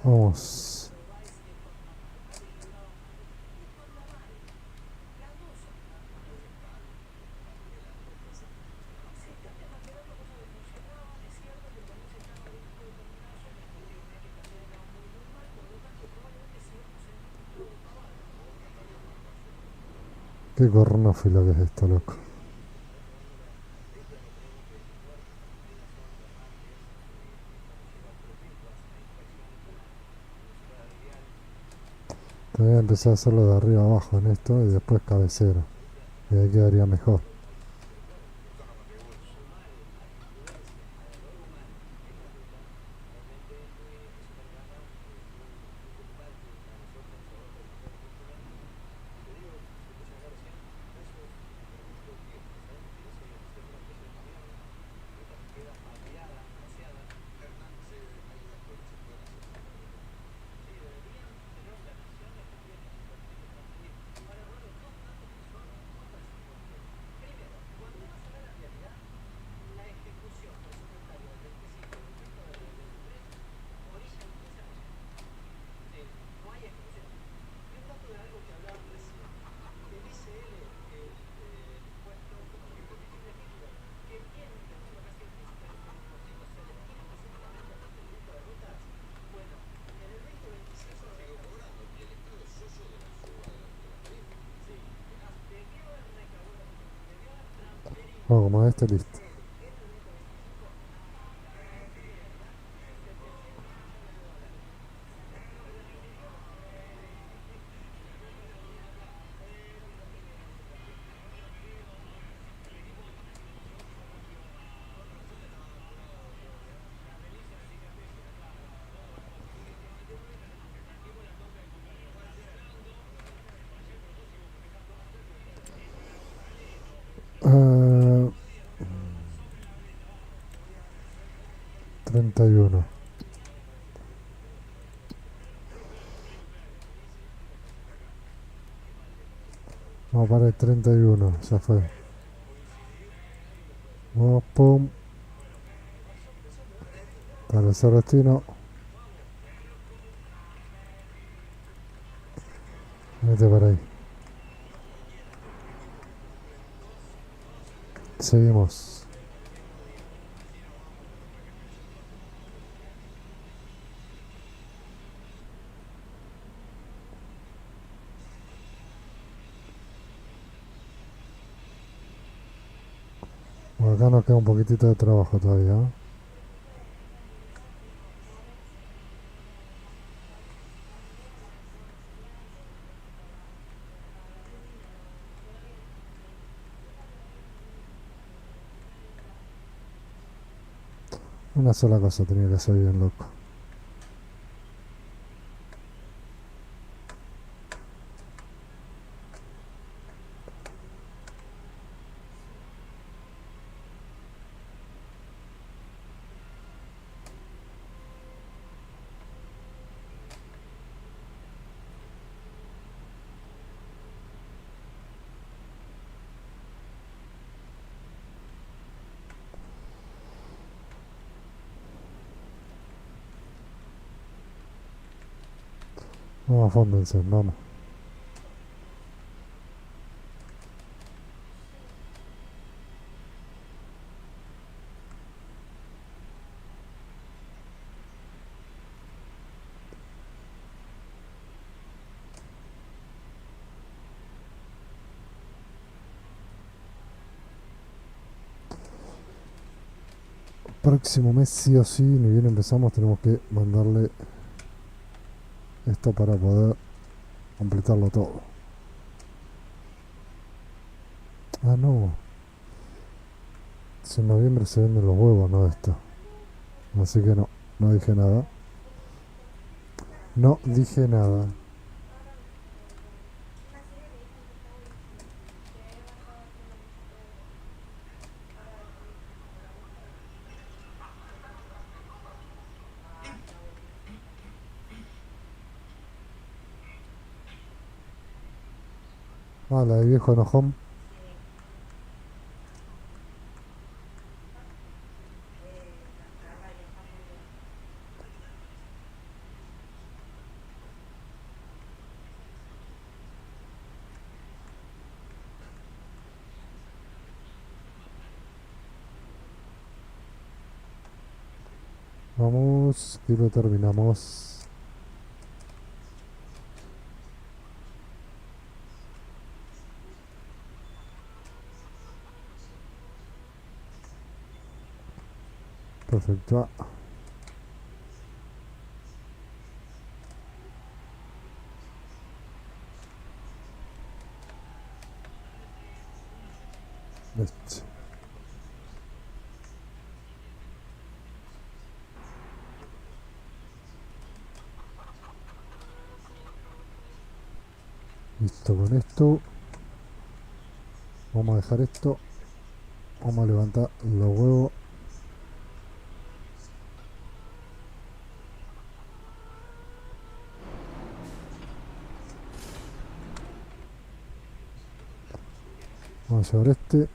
Vamos. Qué gorronófilo que es esto, loco. Te voy a empezar a hacerlo de arriba abajo en esto y después cabecera. Y ahí quedaría mejor. Bueno, como este, listo. Ah, 31. Vamos para el 31, ya fue. Vamos, pum. Para ese destino. Vete para ahí. Seguimos. Bueno, acá nos queda un poquitito de trabajo todavía, ¿eh? Una sola cosa tenía que hacer bien, loco. Vamos a fondo, vamos. Próximo mes sí o sí, ni bien empezamos, tenemos que mandarle esto para poder completarlo todo. Ah, no. Si en noviembre se venden los huevos, no esto. Así que no, no dije nada. No dije nada. Ah, la de viejo enojón. Vamos, que lo terminamos. Perfecto. Este. Listo con esto. Vamos a dejar esto. Vamos a levantar los huevos. Vamos a llevar este.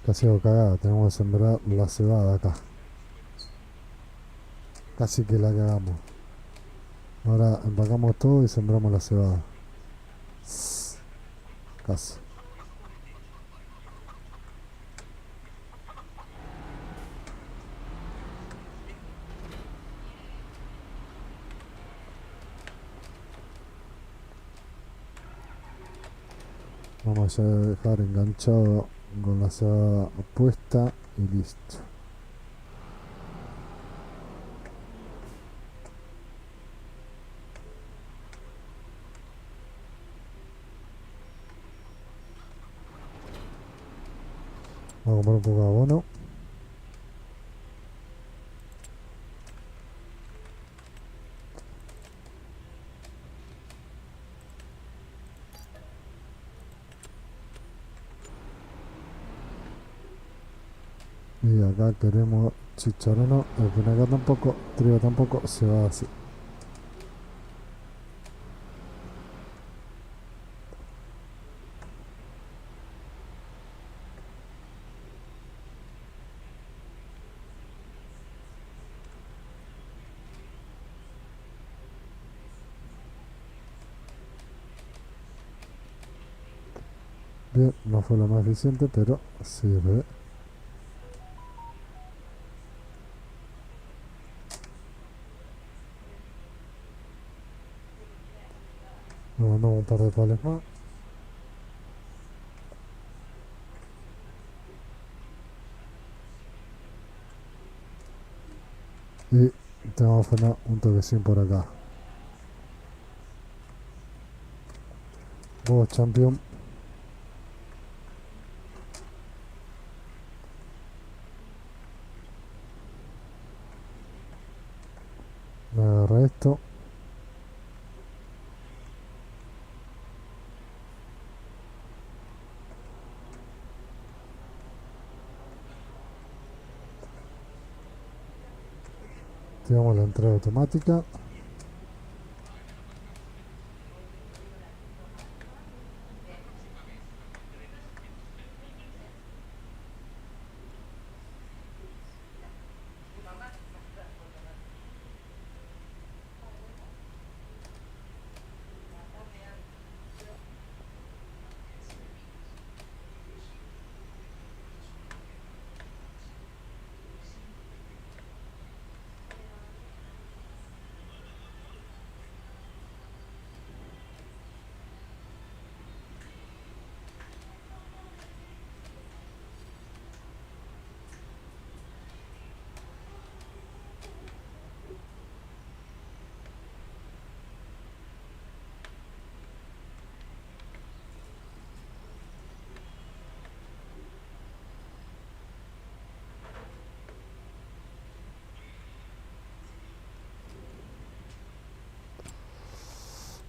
Casi hago cagada, tenemos que sembrar la cebada acá. Casi que la cagamos. Ahora empacamos todo y sembramos la cebada. Casi. Vamos a dejar enganchado con la cebada puesta y listo. Vamos a comprar un poco de abono. Y acá queremos chicharrono, espinaca tampoco, trigo tampoco, se va así. Bien, no fue lo más eficiente, pero sirve. Nos mandamos un par de pales más. Y te vamos a frenar un toquecín por acá. Vos, champion. Me agarra esto. Activamos la entrega automática.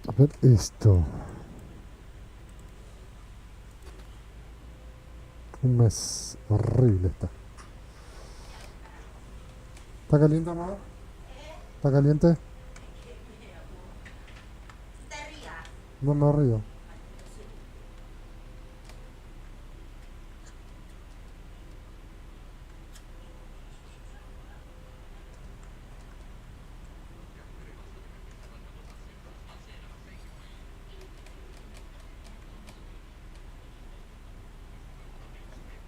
A ver esto. Un mes horrible está. ¿Está caliente, mamá? ¿Está caliente? No me río.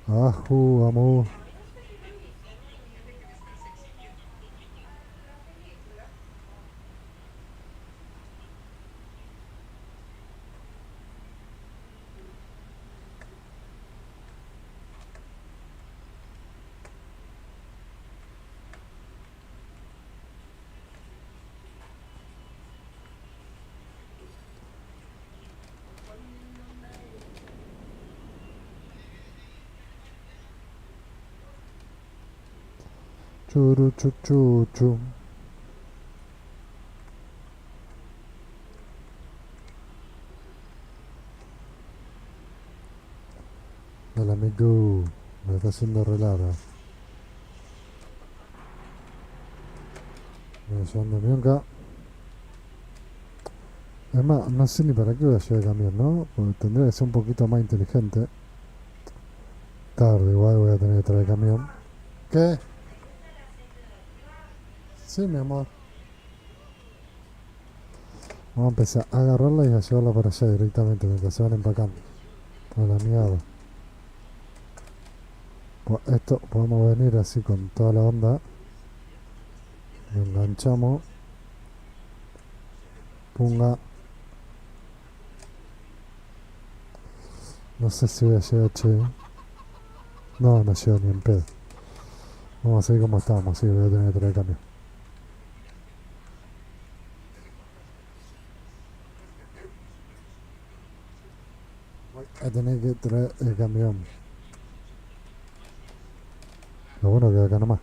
Ajú, amor. Churu chu chu chu. El amigo me está haciendo re larga. Me está llevando mi acá. Es más, no sé ni para qué voy a llevar el camión, ¿no? Porque tendría que ser un poquito más inteligente. Tarde, igual voy a tener que traer el camión. ¿Qué? Sí, mi amor. Vamos a empezar a agarrarla y a llevarla para allá directamente mientras se van empacando. A la mierda. Pues esto podemos venir así con toda la onda. Lo enganchamos. Punga. No sé si voy a llegar, che. No, no llego ni en pedo. Vamos a seguir como estábamos, sí, voy a tener que traer cambio. Voy a tener que traer el camión. Lo bueno que acá nomás.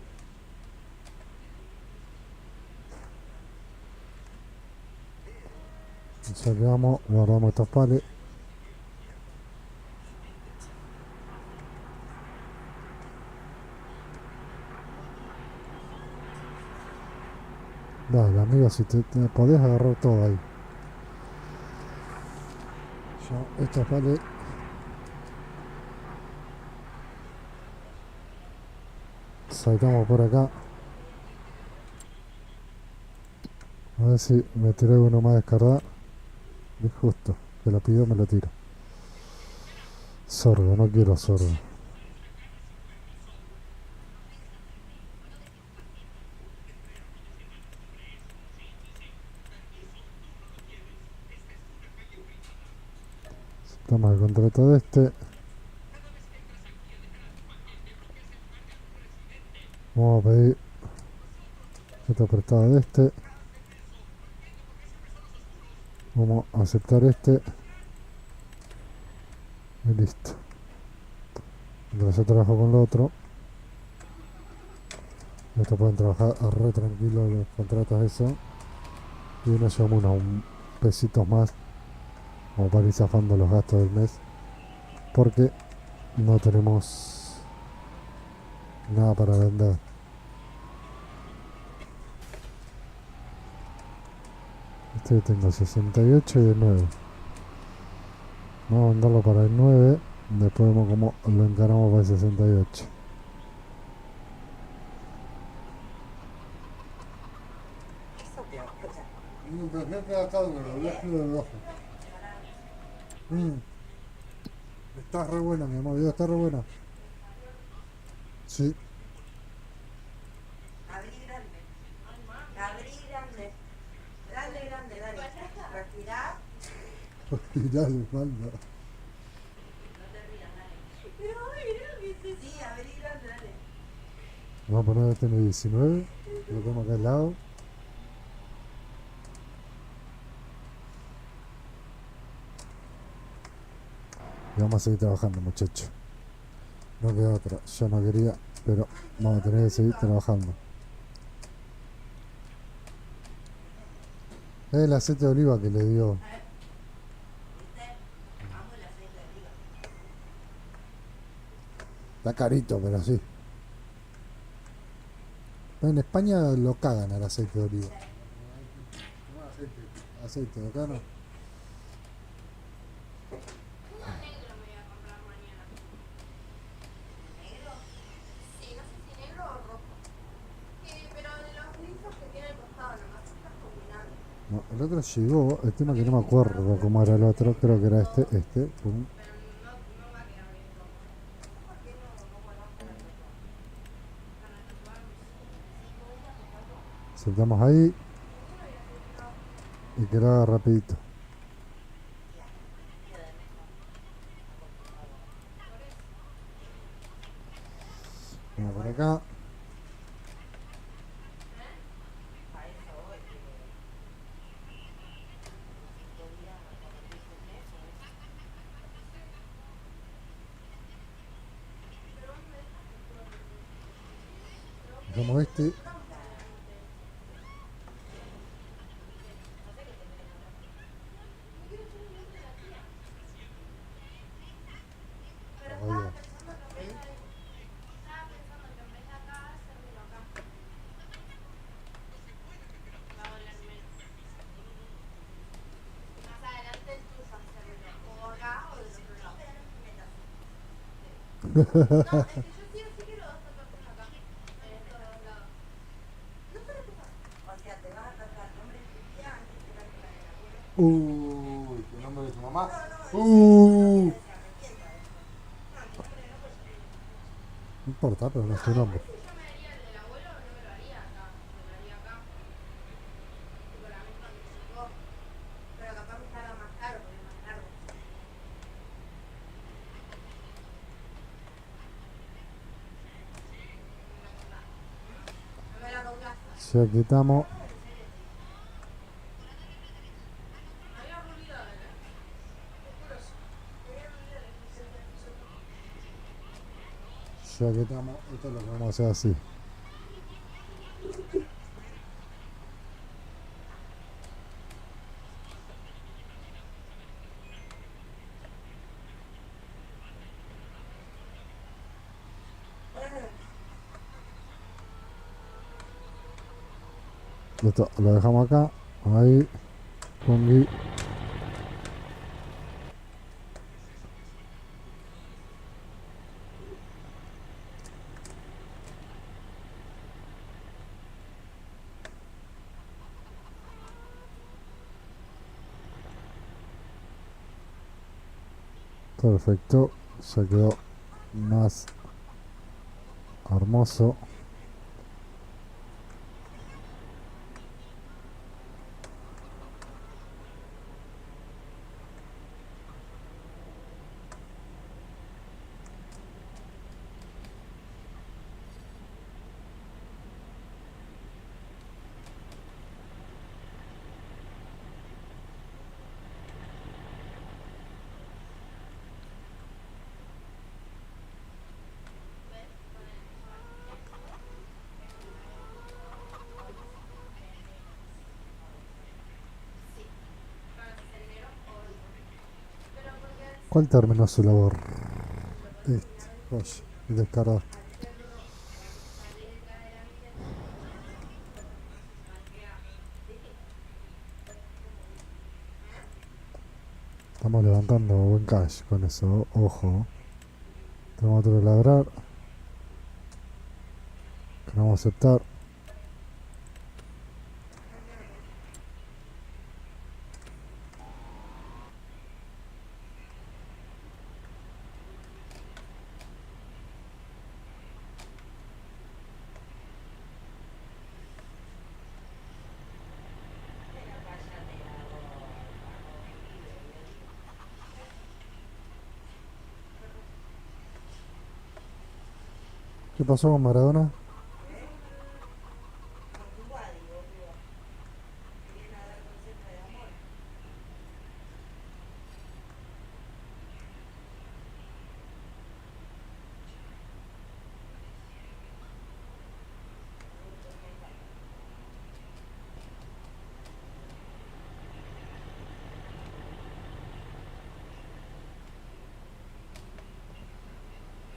Sacamos, guardamos estos pales. Dale, amigo, si te podés agarrar todo ahí. Ya, estos pales. Saltamos por acá. A ver si me tiré uno más descargado. Y justo, que lo pidió me lo tiro. Sordo, no quiero sordo. Toma el contrato de este. Vamos a pedir esto prestado de este. Vamos a aceptar este. Y listo. Mientras yo trabajo con lo otro. Estos pueden trabajar re tranquilo los contratos eso. Y nos llevamos unos pesitos más. Como para ir zafando los gastos del mes. Porque no tenemos nada para vender. Este tengo 68 y el 9. Vamos a mandarlo para el 9. Después vemos cómo lo encaramos para el 68. Está re buena, mi amor, está re buena. Sí. Abrí grande. Abrí grande. Dale grande, dale. Respirar. Dale, manda. No te rías, dale. Pero mira lo que es. Sí, abrí grande, dale. Vamos a poner este en el 19. Lo tengo acá al lado. Y vamos a seguir trabajando, muchachos. No queda otra. Yo no quería, pero vamos a tener que seguir trabajando. Es el aceite de oliva que le dio. ¿Viste? Amo el aceite de oliva. Está carito, pero sí. En España lo cagan al aceite de oliva. Aceite de acá no. No, el otro llegó, el tema que no me acuerdo cómo era el otro, creo que era este, pum. Saltamos ahí y que lo haga rapidito. Vamos por acá. Dejamos este. No, es que yo sí o sí quiero dos tatuajes acá. En estos dos lados. No solo tatuajes. O sea, te vas a tatuar el nombre de tu tía antes de la del abuelo. Uy, ¿el nombre de tu mamá? No, No importa, pero no es tu nombre. si yo me haría el del abuelo, no me lo haría acá. Me lo haría acá. Tipo la misma que llegó. Pero capaz me salga más caro porque es más largo. Ya quitamos. Ya quitamos. Esto es lo que vamos a hacer así. Esto lo dejamos acá. Ahí. Pungui. Perfecto. Ya quedó más hermoso. ¿Cuál terminó su labor? Este. Oye, y descarga. Estamos levantando buen cash con eso. Ojo. Tenemos otro que labrar. Que no vamos a aceptar. ¿Qué pasó con Maradona?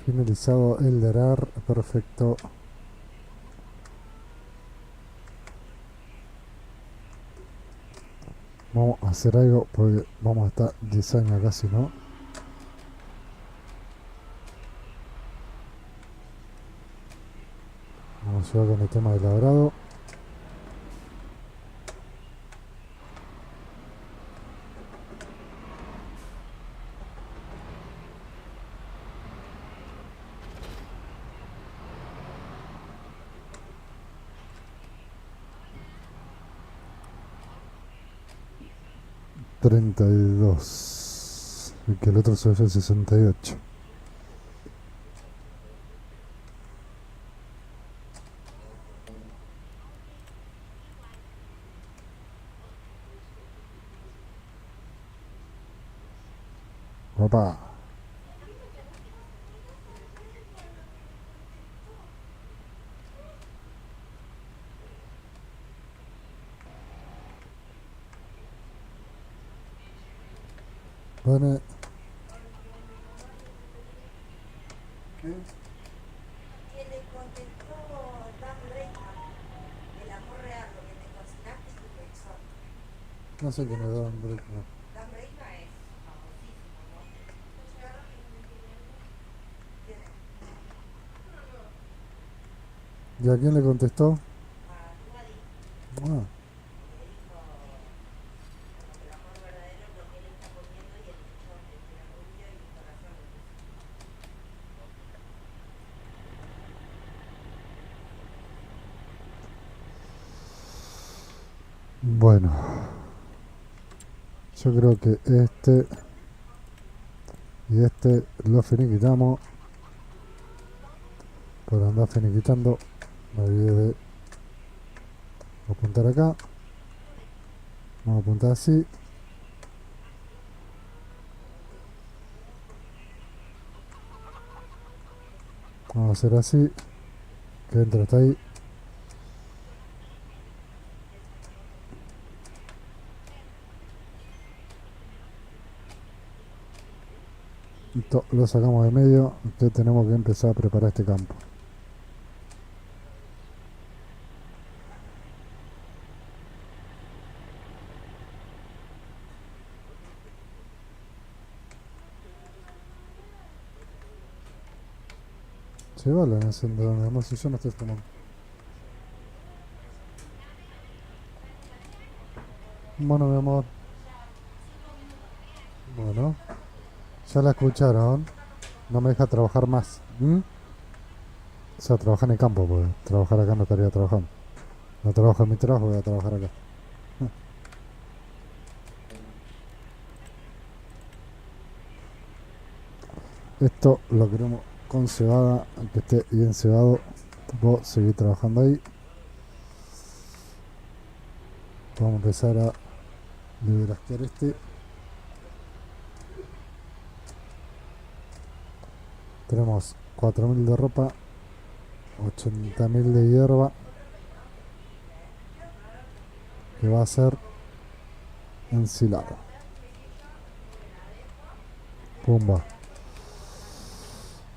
Finalizado el derar. Perfecto. Vamos a hacer algo porque vamos a estar 10 años acá si no. Vamos a llevar con el tema del labrado. $32. Y que el otro se vaya 68. Opa. Bueno. Que le contestó Dan Reitman, el amor real, lo que te cocinaste y tu corazón. No sé quién es Dan Breckman. Dan Reitman es famosísimo, ¿no? ¿Quién es? ¿Y a quién le contestó? A Duadi, Ah, que dijo como que el amor verdadero es lo que él está comiendo y el lechón que tiene rubio y el corazón. bueno. Yo creo que este y este lo finiquitamos. Por andar finiquitando me olvidé de Voy a apuntar acá. Vamos a apuntar así. Vamos a hacer así. Que entre hasta ahí. Listo, lo sacamos de medio. Que tenemos que empezar a preparar este campo. Se vale en ese donde no, si yo no estoy tomando. Bueno, mi amor. Bueno, ya la escucharon. No me deja trabajar más. ¿Mm? O sea, trabajar en el campo, porque trabajar acá no estaría trabajando. No trabajo en mi trabajo, voy a trabajar acá. Esto lo queremos con cebada, que esté bien cebado. Vos seguir trabajando ahí. Vamos a empezar a liberasquear este. Tenemos 4.000 de ropa, 80.000 de hierba, que va a ser ensilado. Pumba.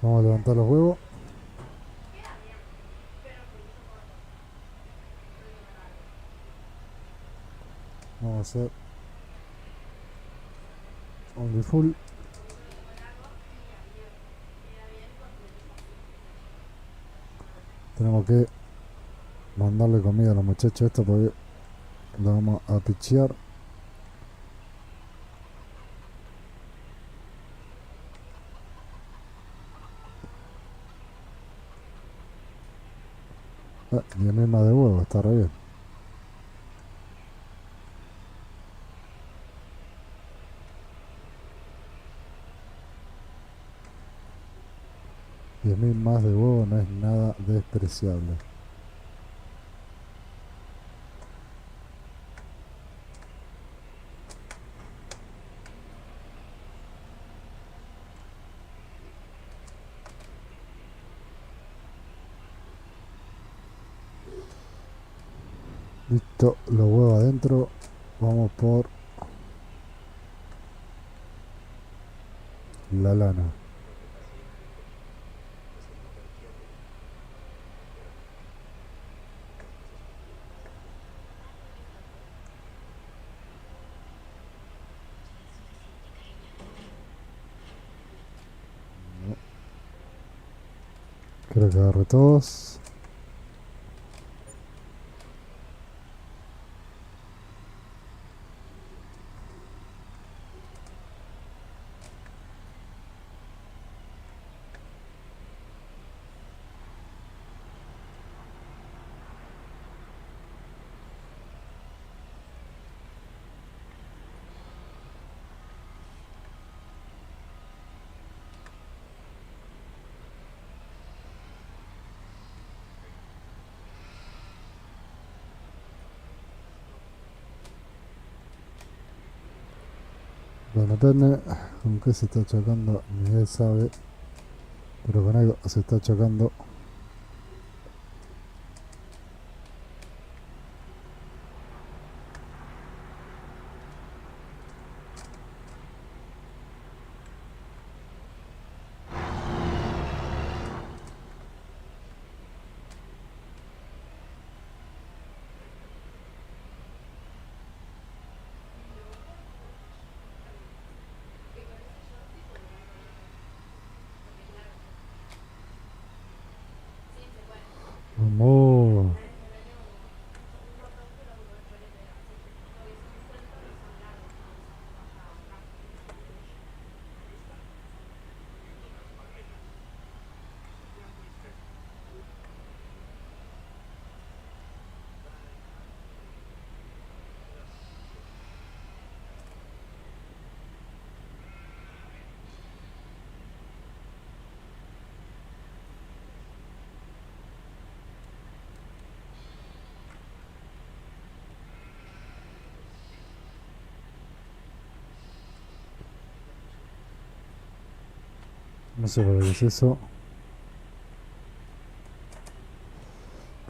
Vamos a levantar los huevos. Vamos a hacer only full. Tenemos que mandarle comida a los muchachos esto porque lo vamos a pichear. Ah, 10.000 más de huevo, está re bien. $10.000 más de huevo no es nada despreciable. Listo, los huevos adentro. Vamos por la lana. Creo que agarré todos. Bueno, depende con qué se está chocando, ni él sabe, pero con algo se está chocando. No sé para qué es eso.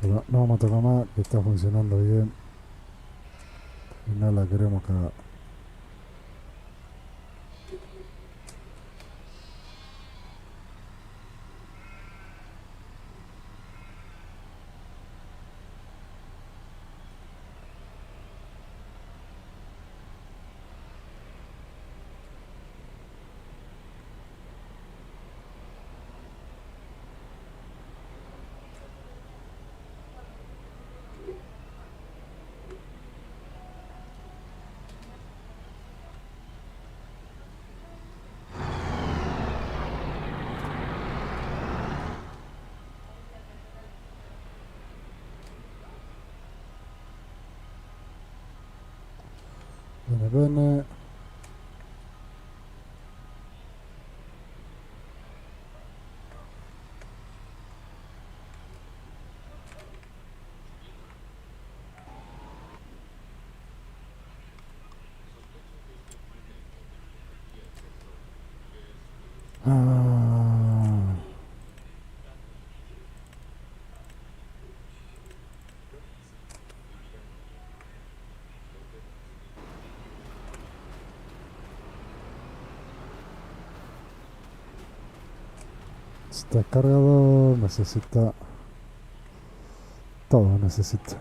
Pero no vamos a tocar más, que está funcionando bien. Y no la queremos cagar. Bene, bene. Ah, está cargado, necesita... Todo necesita.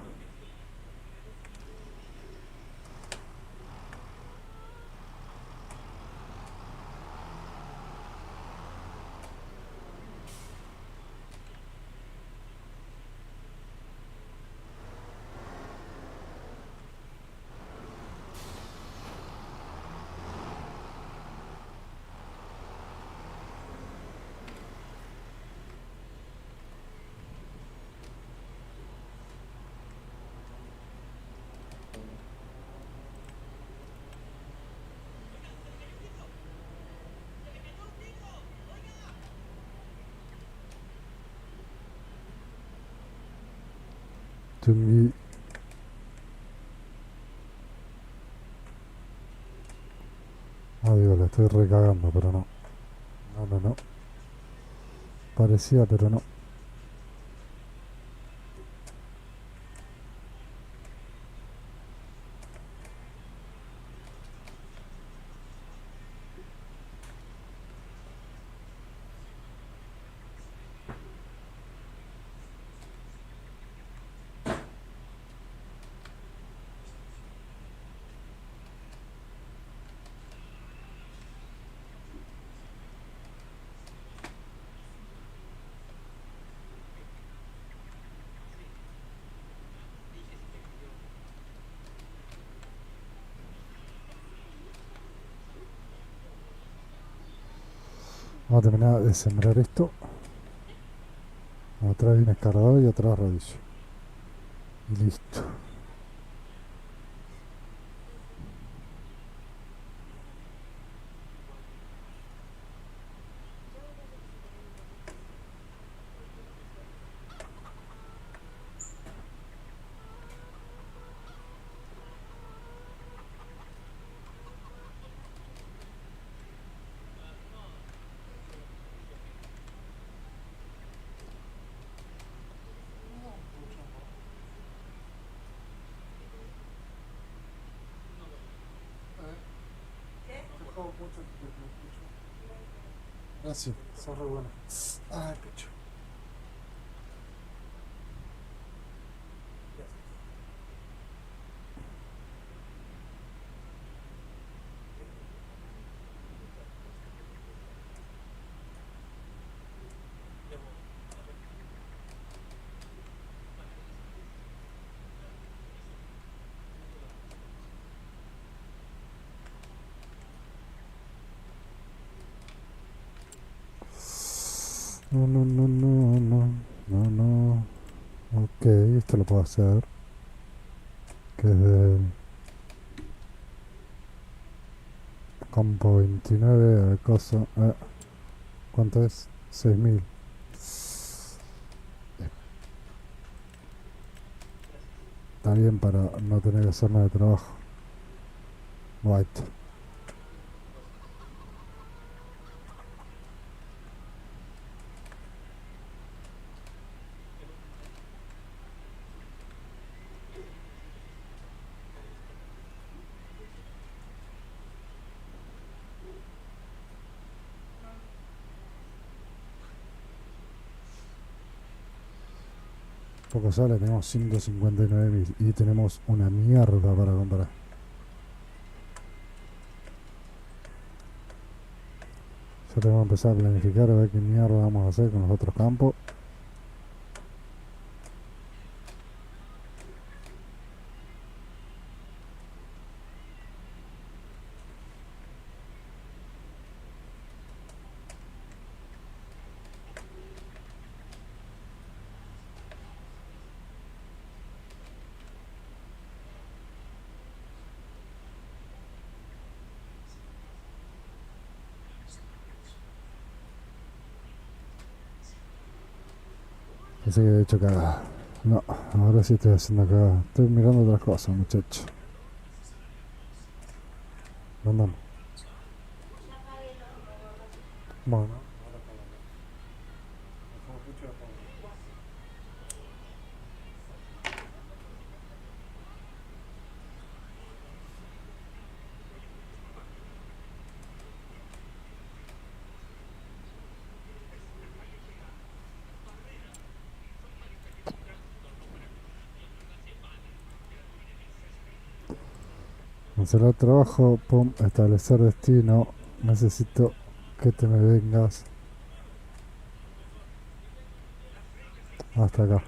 Chungui. Ah, digo, le estoy recagando, pero no. No, no, no. Parecía, pero no. Vamos a terminar de sembrar esto. Atrás viene cargador y atrás rodillo. Y listo. Gracias, sos re bueno. Ah, el pecho. No, no, no, no, no, no, no. Ok, esto lo puedo hacer. Que es de campo 29 a cosa. ¿Cuánto es? 6000. Está bien para no tener que hacer nada de trabajo. White. Poco sale, tenemos 159.000 y tenemos una mierda para comprar. Ya tengo que empezar a planificar a ver qué mierda vamos a hacer con los otros campos. Pensé que había hecho cagada. No, ahora sí estoy haciendo cagada. Estoy mirando otras cosas, muchacho. ¿Dónde andamos? Bueno. Cancelar trabajo, pum, establecer destino. Necesito que te me vengas hasta acá.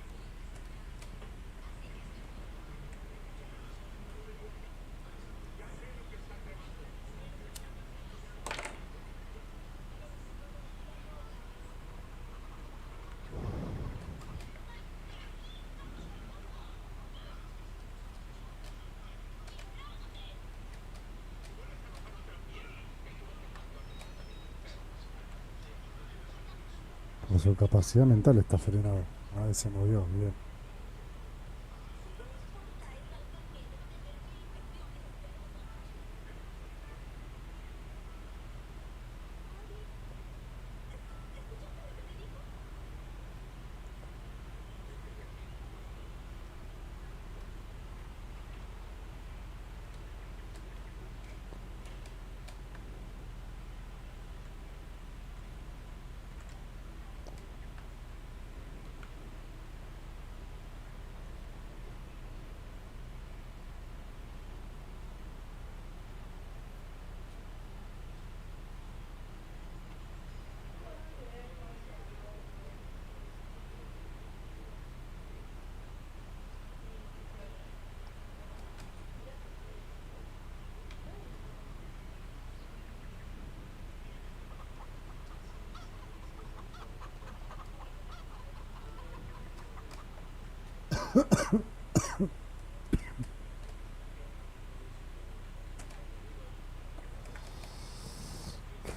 Por su capacidad mental está frenado. A ver, se movió, bien.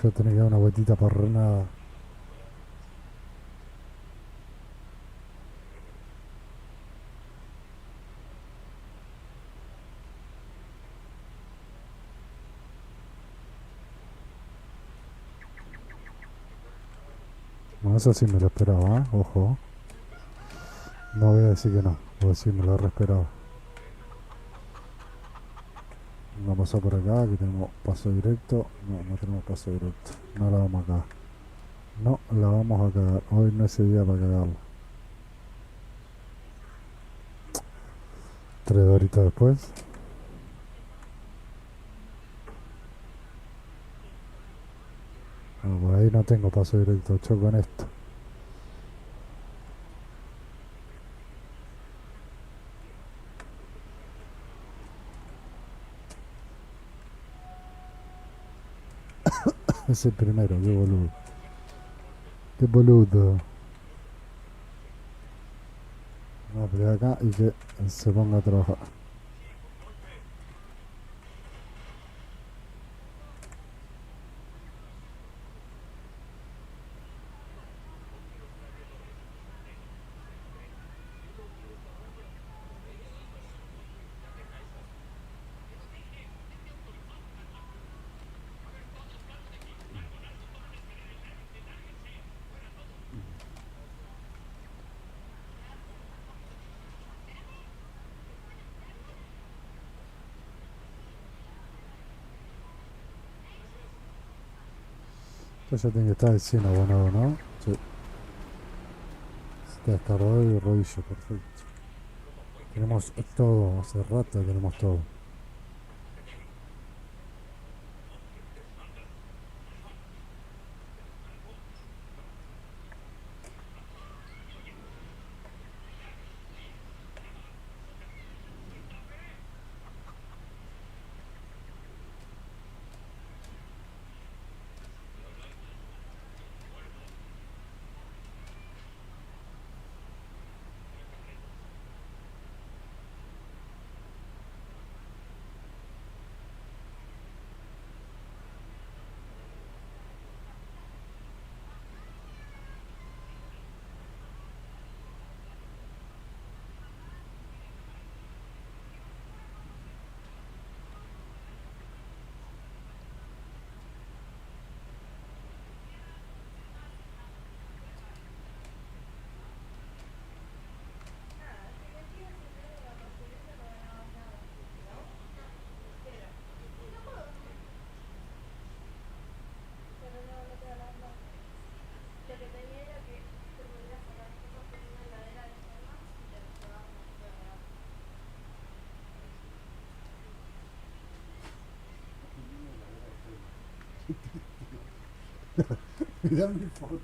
Yo tenía que dar una vueltita por nada. Bueno, eso sí me lo esperaba, ¿eh? Ojo. No voy a decir que no, porque sí me lo he esperado. Vamos a pasar por acá, que tenemos paso directo. No, no tenemos paso directo. No la vamos a cagar. No la vamos a cagar. Hoy no es el día para cagarla. 3 horitas después. No, por ahí no tengo paso directo. Choco en esto. Es el primero, qué boludo. Qué boludo. Vamos a pelear acá y que se ponga a trabajar. Esto ya tiene que estar el 100 abonado, ¿no? Sí. Descargador y rodillo, perfecto. Tenemos todo, hace rato tenemos todo. Mirá mi foto.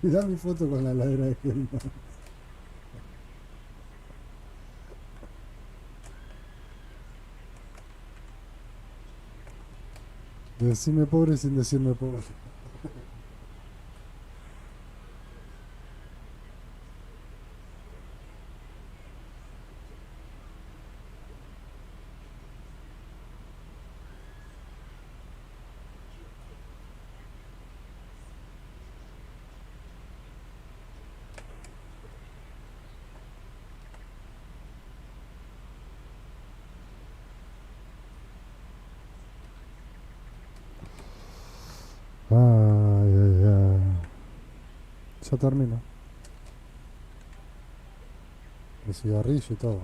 Mirá mi foto con la heladera de Gelman. Decime pobre sin decirme pobre. Ay, ay, ay. Ya termino. El cigarrillo y todo.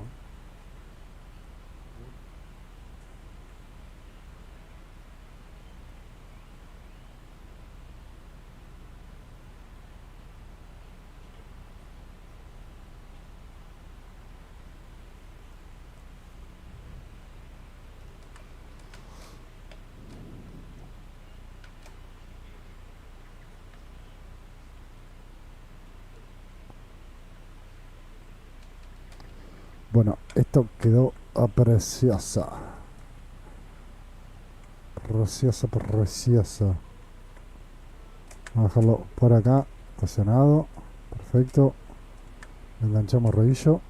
Bueno, esto quedó preciosa. Preciosa, preciosa. Vamos a dejarlo por acá, estacionado. Perfecto. Enganchamos rodillo.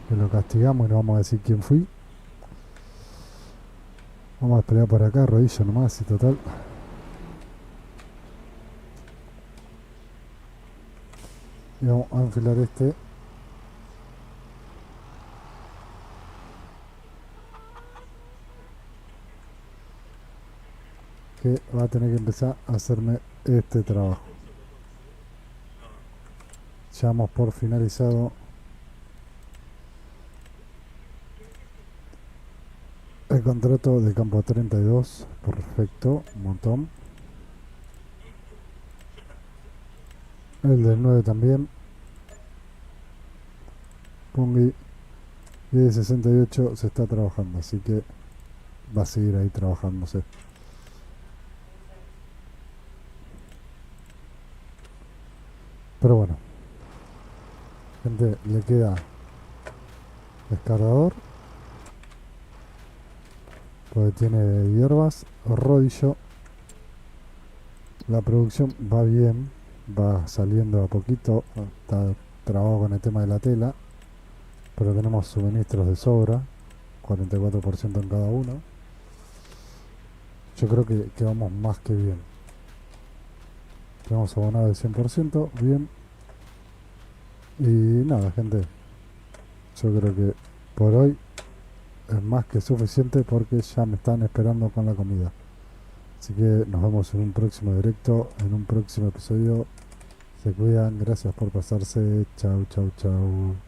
Que lo castigamos y no vamos a decir quién fui. Vamos a esperar por acá, rodillo nomás y total. Y vamos a enfilar este. Que va a tener que empezar a hacerme este trabajo. Ya vamos por finalizado el contrato de campo 32. Perfecto, un montón. El del 9 también. Pungi. Y el 68 se está trabajando, así que va a seguir ahí trabajándose. Pero bueno, gente, le queda descargador, porque tiene hierbas, rodillo. La producción va bien, va saliendo a poquito, está trabado con el tema de la tela, pero tenemos suministros de sobra, 44% en cada uno. Yo creo que vamos más que bien. Tenemos abonado el 100%, bien. Y nada, gente, yo creo que por hoy es más que suficiente porque ya me están esperando con la comida. Así que nos vemos en un próximo directo, en un próximo episodio. Se cuidan, gracias por pasarse. Chau, chau, chau.